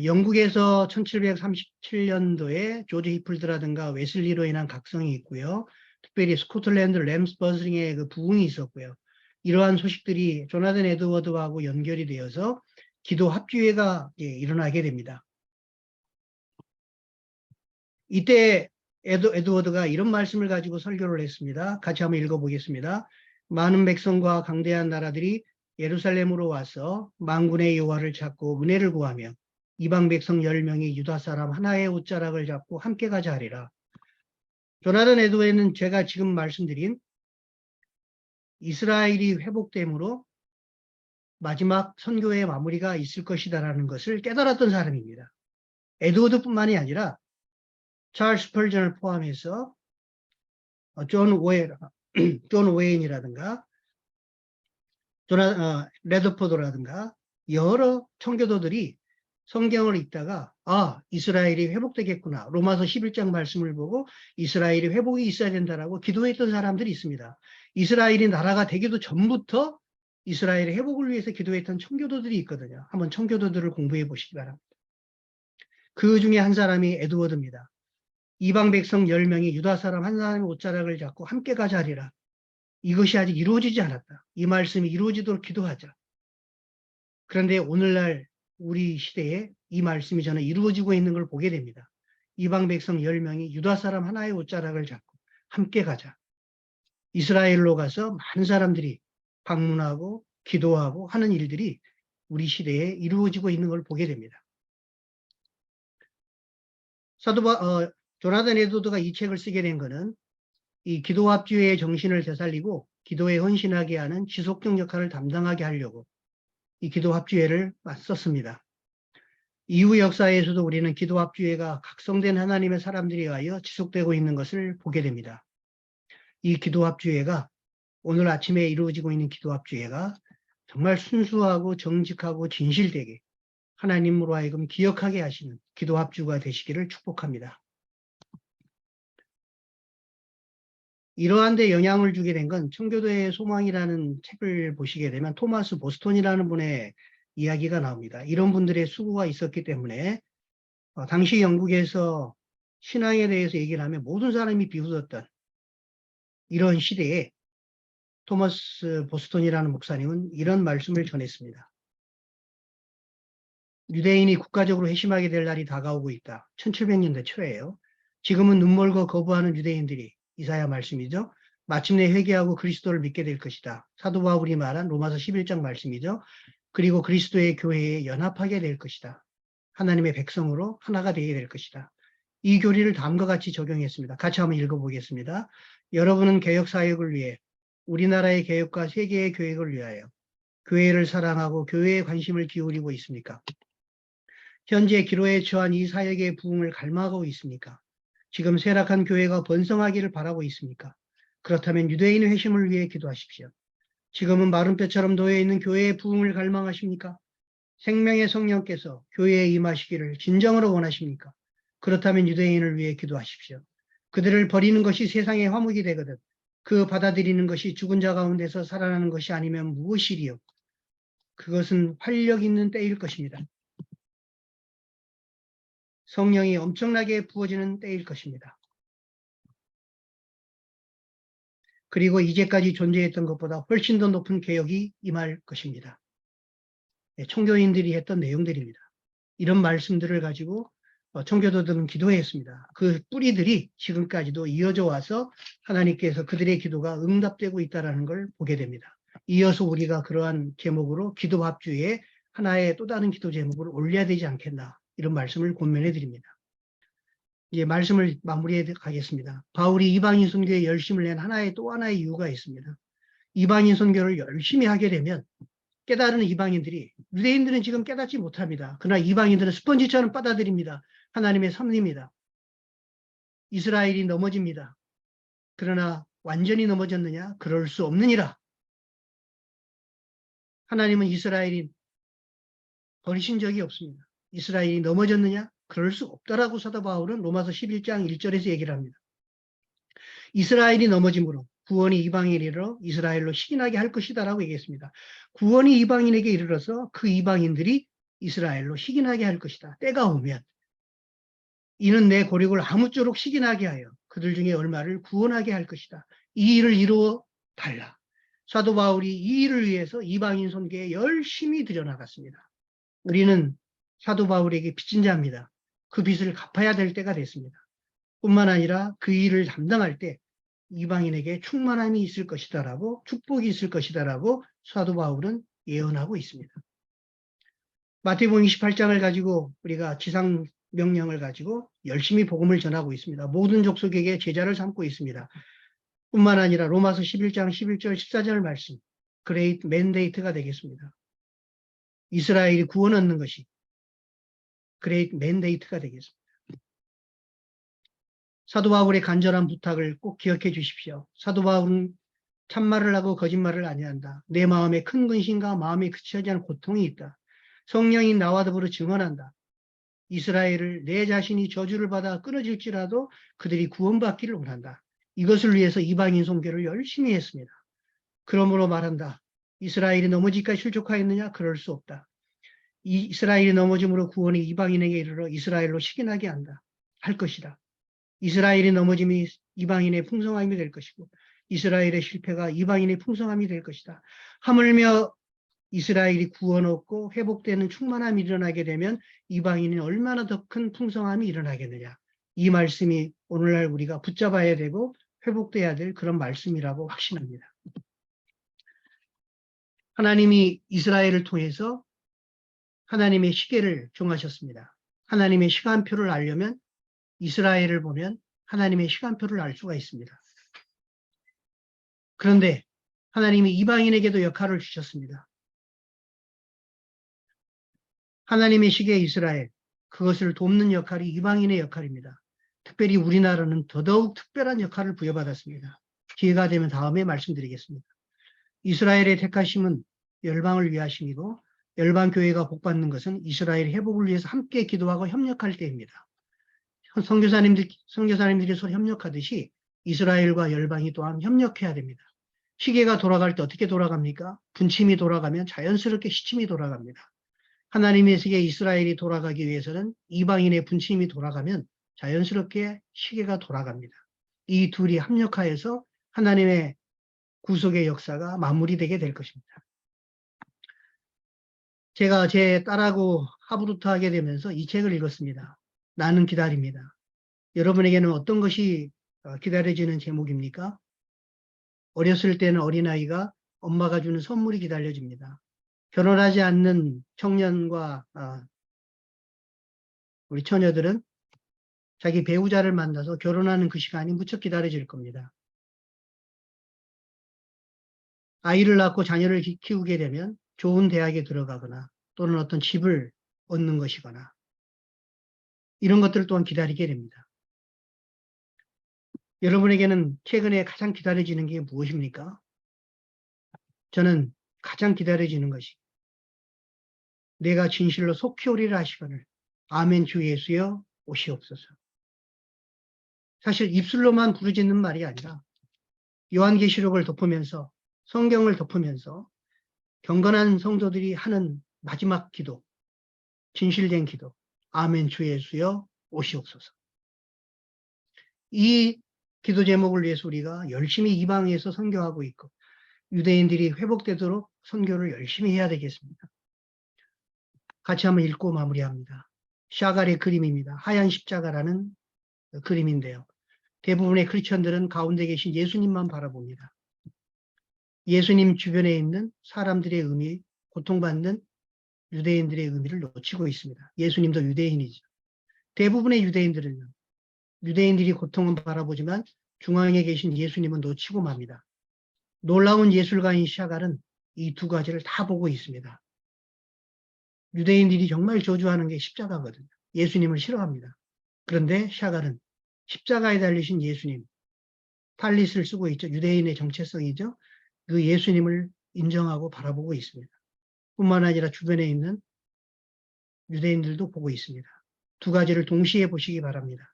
영국에서 1737년도에 조지 히플드라든가 웨슬리로 인한 각성이 있고요. 특별히 스코틀랜드 램스버싱의 그 부흥이 있었고요. 이러한 소식들이 조나단 에드워드하고 연결이 되어서 기도합주회가 일어나게 됩니다. 이때 에드워드가 이런 말씀을 가지고 설교를 했습니다. 같이 한번 읽어보겠습니다. 많은 백성과 강대한 나라들이 예루살렘으로 와서 만군의 여호와를 찾고 은혜를 구하며 이방 백성 10명이 유다 사람 하나의 옷자락을 잡고 함께 가자 하리라. 조나단 에드워드는 제가 지금 말씀드린 이스라엘이 회복됨으로 마지막 선교의 마무리가 있을 것이다라는 것을 깨달았던 사람입니다. 에드워드뿐만이 아니라 찰스 펄전을 포함해서 존 웨인이라든가 레더포드라든가 여러 청교도들이 성경을 읽다가 이스라엘이 회복되겠구나. 로마서 11장 말씀을 보고 이스라엘이 회복이 있어야 된다라고 기도했던 사람들이 있습니다. 이스라엘이 나라가 되기도 전부터 이스라엘의 회복을 위해서 기도했던 청교도들이 있거든요. 한번 청교도들을 공부해 보시기 바랍니다. 그 중에 한 사람이 에드워드입니다. 이방 백성 10명이 유다 사람 한 사람의 옷자락을 잡고 함께 가자 하리라. 이것이 아직 이루어지지 않았다. 이 말씀이 이루어지도록 기도하자. 그런데 오늘날 우리 시대에 이 말씀이 저는 이루어지고 있는 걸 보게 됩니다. 이방 백성 10명이 유다 사람 하나의 옷자락을 잡고 함께 가자. 이스라엘로 가서 많은 사람들이 방문하고 기도하고 하는 일들이 우리 시대에 이루어지고 있는 걸 보게 됩니다. 조나단 에드워드가 이 책을 쓰게 된 것은 이 기도합주의의 정신을 되살리고 기도에 헌신하게 하는 지속적 역할을 담당하게 하려고 이 기도합주의를 썼습니다. 이후 역사에서도 우리는 기도합주의가 각성된 하나님의 사람들에 의하여 지속되고 있는 것을 보게 됩니다. 이 기도합주의가 오늘 아침에 이루어지고 있는 기도합주의가 정말 순수하고 정직하고 진실되게 하나님으로 하여금 기억하게 하시는 기도합주가 되시기를 축복합니다. 이러한 데 영향을 주게 된 건 청교도의 소망이라는 책을 보시게 되면 토마스 보스턴이라는 분의 이야기가 나옵니다. 이런 분들의 수고가 있었기 때문에 당시 영국에서 신앙에 대해서 얘기를 하면 모든 사람이 비웃었던 이런 시대에 토마스 보스턴이라는 목사님은 이런 말씀을 전했습니다. 유대인이 국가적으로 회심하게 될 날이 다가오고 있다. 1700년대 초예요. 지금은 눈멀고 거부하는 유대인들이 이사야 말씀이죠. 마침내 회개하고 그리스도를 믿게 될 것이다. 사도 바울이 말한 로마서 11장 말씀이죠. 그리고 그리스도의 교회에 연합하게 될 것이다. 하나님의 백성으로 하나가 되게 될 것이다. 이 교리를 다음과 같이 적용했습니다. 같이 한번 읽어보겠습니다. 여러분은 개혁 사역을 위해 우리나라의 개혁과 세계의 교역을 위하여 교회를 사랑하고 교회에 관심을 기울이고 있습니까? 현재 기로에 처한 이 사역의 부흥을 갈망하고 있습니까? 지금 쇠락한 교회가 번성하기를 바라고 있습니까? 그렇다면 유대인의 회심을 위해 기도하십시오. 지금은 마른 뼈처럼 놓여있는 교회의 부흥을 갈망하십니까? 생명의 성령께서 교회에 임하시기를 진정으로 원하십니까? 그렇다면 유대인을 위해 기도하십시오. 그들을 버리는 것이 세상의 화목이 되거든 그 받아들이는 것이 죽은 자 가운데서 살아나는 것이 아니면 무엇이리요? 그것은 활력 있는 때일 것입니다. 성령이 엄청나게 부어지는 때일 것입니다. 그리고 이제까지 존재했던 것보다 훨씬 더 높은 개혁이 임할 것입니다. 청교인들이 했던 내용들입니다. 이런 말씀들을 가지고 청교도들은 기도했습니다. 그 뿌리들이 지금까지도 이어져 와서 하나님께서 그들의 기도가 응답되고 있다는 걸 보게 됩니다. 이어서 우리가 그러한 제목으로 기도합주의의 하나의 또 다른 기도 제목을 올려야 되지 않겠나 이런 말씀을 권면해 드립니다. 이제 말씀을 마무리해 가겠습니다. 바울이 이방인 선교에 열심을 낸 또 하나의 이유가 있습니다. 이방인 선교를 열심히 하게 되면 깨달은 이방인들이, 유대인들은 지금 깨닫지 못합니다. 그러나 이방인들은 스펀지처럼 빨아들입니다. 하나님의 섭리입니다. 이스라엘이 넘어집니다. 그러나 완전히 넘어졌느냐? 그럴 수 없느니라. 하나님은 이스라엘이 버리신 적이 없습니다. 이스라엘이 넘어졌느냐? 그럴 수 없다라고 사도 바울은 로마서 11장 1절에서 얘기를 합니다. 이스라엘이 넘어짐으로 구원이 이방인에 이르러 이스라엘로 식인하게 할 것이다라고 얘기했습니다. 구원이 이방인에게 이르러서 그 이방인들이 이스라엘로 식인하게 할 것이다. 때가 오면 이는 내 고력을 아무쪼록 식인하게 하여 그들 중에 얼마를 구원하게 할 것이다. 이 일을 이루어 달라. 사도 바울이 이 일을 위해서 이방인 선교에 열심히 들여나갔습니다. 우리는 사도 바울에게 빚진 자입니다. 그 빚을 갚아야 될 때가 됐습니다. 뿐만 아니라 그 일을 담당할 때 이방인에게 충만함이 있을 것이다라고, 축복이 있을 것이다라고 사도 바울은 예언하고 있습니다. 마태복음 28장을 가지고 우리가 지상 명령을 가지고 열심히 복음을 전하고 있습니다. 모든 족속에게 제자를 삼고 있습니다. 뿐만 아니라 로마서 11장 11절 14절 말씀, 그레이트 맨데이트가 되겠습니다. 이스라엘이 구원 얻는 것이 그레이트 맨데이트가 되겠습니다. 사도 바울의 간절한 부탁을 꼭 기억해 주십시오. 사도 바울은 참말을 하고 거짓말을 아니한다. 내 마음에 큰 근심과 마음에 그치지 않은 고통이 있다. 성령이 나와 더불어 증언한다. 이스라엘을 내 자신이 저주를 받아 끊어질지라도 그들이 구원받기를 원한다. 이것을 위해서 이방인 선교를 열심히 했습니다. 그러므로 말한다. 이스라엘이 넘어질까 실족하였느냐? 그럴 수 없다. 이스라엘이 넘어짐으로 구원이 이방인에게 이르러 이스라엘로 식인하게 한다. 할 것이다. 이스라엘이 넘어짐이 이방인의 풍성함이 될 것이고 이스라엘의 실패가 이방인의 풍성함이 될 것이다. 하물며 이스라엘이 구원 얻고 회복되는 충만함이 일어나게 되면 이방인이 얼마나 더 큰 풍성함이 일어나겠느냐. 이 말씀이 오늘날 우리가 붙잡아야 되고 회복돼야 될 그런 말씀이라고 확신합니다. 하나님이 이스라엘을 통해서 하나님의 시계를 정하셨습니다. 하나님의 시간표를 알려면 이스라엘을 보면 하나님의 시간표를 알 수가 있습니다. 그런데 하나님이 이방인에게도 역할을 주셨습니다. 하나님의 시계 이스라엘, 그것을 돕는 역할이 이방인의 역할입니다. 특별히 우리나라는 더더욱 특별한 역할을 부여받았습니다. 기회가 되면 다음에 말씀드리겠습니다. 이스라엘의 택하심은 열방을 위하심이고 열방교회가 복받는 것은 이스라엘 회복을 위해서 함께 기도하고 협력할 때입니다. 선교사님들이 서로 협력하듯이 이스라엘과 열방이 또한 협력해야 됩니다. 시계가 돌아갈 때 어떻게 돌아갑니까? 분침이 돌아가면 자연스럽게 시침이 돌아갑니다. 하나님의 세계 이스라엘이 돌아가기 위해서는 이방인의 분침이 돌아가면 자연스럽게 시계가 돌아갑니다. 이 둘이 합력하여서 하나님의 구속의 역사가 마무리되게 될 것입니다. 제가 제 딸하고 하브루트 하게 되면서 이 책을 읽었습니다. 나는 기다립니다. 여러분에게는 어떤 것이 기다려지는 제목입니까? 어렸을 때는 어린아이가 엄마가 주는 선물이 기다려집니다. 결혼하지 않는 청년과 우리 처녀들은 자기 배우자를 만나서 결혼하는 그 시간이 무척 기다려질 겁니다. 아이를 낳고 자녀를 키우게 되면 좋은 대학에 들어가거나 또는 어떤 집을 얻는 것이거나 이런 것들을 또한 기다리게 됩니다. 여러분에게는 최근에 가장 기다려지는 게 무엇입니까? 저는 가장 기다려지는 것이 내가 진실로 속히 오리라 하시거늘 아멘 주 예수여 오시옵소서. 사실 입술로만 부르짖는 말이 아니라 요한계시록을 덮으면서 성경을 덮으면서 경건한 성도들이 하는 마지막 기도, 진실된 기도, 아멘 주 예수여 오시옵소서. 이 기도 제목을 위해서 우리가 열심히 이방에서 선교하고 있고 유대인들이 회복되도록 선교를 열심히 해야 되겠습니다. 같이 한번 읽고 마무리합니다. 샤갈의 그림입니다. 하얀 십자가라는 그림인데요. 대부분의 크리스천들은 가운데 계신 예수님만 바라봅니다. 예수님 주변에 있는 사람들의 의미, 고통받는 유대인들의 의미를 놓치고 있습니다. 예수님도 유대인이죠. 대부분의 유대인들은요. 유대인들이 고통은 바라보지만 중앙에 계신 예수님은 놓치고 맙니다. 놀라운 예술가인 샤갈은 이 두 가지를 다 보고 있습니다. 유대인들이 정말 저주하는 게 십자가거든요. 예수님을 싫어합니다. 그런데 샤갈은 십자가에 달리신 예수님, 탈릿을 쓰고 있죠. 유대인의 정체성이죠. 그 예수님을 인정하고 바라보고 있습니다. 뿐만 아니라 주변에 있는 유대인들도 보고 있습니다. 두 가지를 동시에 보시기 바랍니다.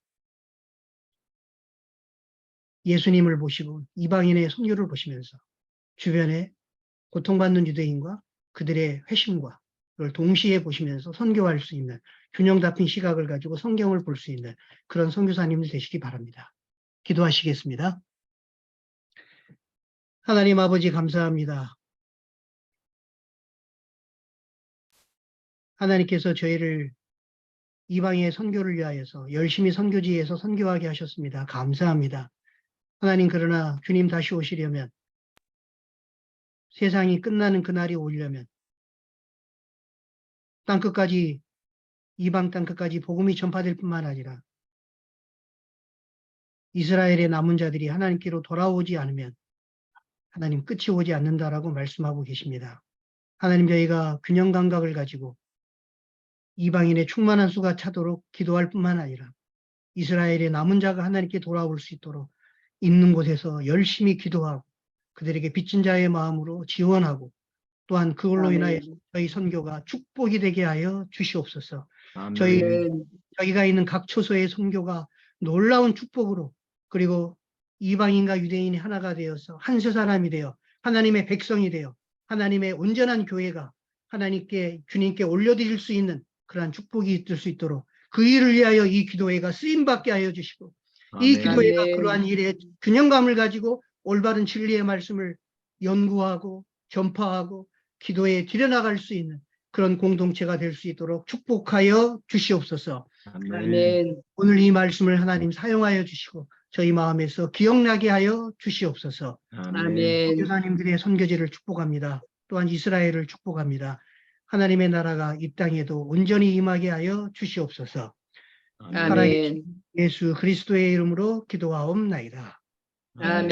예수님을 보시고 이방인의 선교를 보시면서 주변에 고통받는 유대인과 그들의 회심과 그걸 동시에 보시면서 선교할 수 있는 균형 잡힌 시각을 가지고 성경을 볼 수 있는 그런 선교사님들 되시기 바랍니다. 기도하시겠습니다. 하나님 아버지 감사합니다. 하나님께서 저희를 이방의 선교를 위하여서 열심히 선교지에서 선교하게 하셨습니다. 감사합니다. 하나님 그러나 주님 다시 오시려면 세상이 끝나는 그날이 오려면 땅끝까지 이방 땅끝까지 복음이 전파될 뿐만 아니라 이스라엘의 남은 자들이 하나님께로 돌아오지 않으면 하나님 끝이 오지 않는다라고 말씀하고 계십니다. 하나님 저희가 균형 감각을 가지고 이방인의 충만한 수가 차도록 기도할 뿐만 아니라 이스라엘의 남은 자가 하나님께 돌아올 수 있도록 있는 곳에서 열심히 기도하고 그들에게 빚진 자의 마음으로 지원하고 또한 그걸로 인하여 저희 선교가 축복이 되게 하여 주시옵소서. 저희가 있는 각 처소의 선교가 놀라운 축복으로 그리고 이방인과 유대인이 하나가 되어서 한 세 사람이 되어 하나님의 백성이 되어 하나님의 온전한 교회가 하나님께 주님께 올려드릴 수 있는 그러한 축복이 있을 수 있도록 그 일을 위하여 이 기도회가 쓰임받게 하여 주시고 이 기도회가 그러한 일에 균형감을 가지고 올바른 진리의 말씀을 연구하고 전파하고 기도에 들여나갈 수 있는 그런 공동체가 될 수 있도록 축복하여 주시옵소서. 오늘 이 말씀을 하나님 사용하여 주시고 저희 마음에서 기억나게 하여 주시옵소서. 선교사님들의 선교지를 축복합니다. 또한 이스라엘을 축복합니다. 하나님의 나라가 이 땅에도 온전히 임하게 하여 주시옵소서. 살아계신 예수 그리스도의 이름으로 기도하옵나이다. 아멘.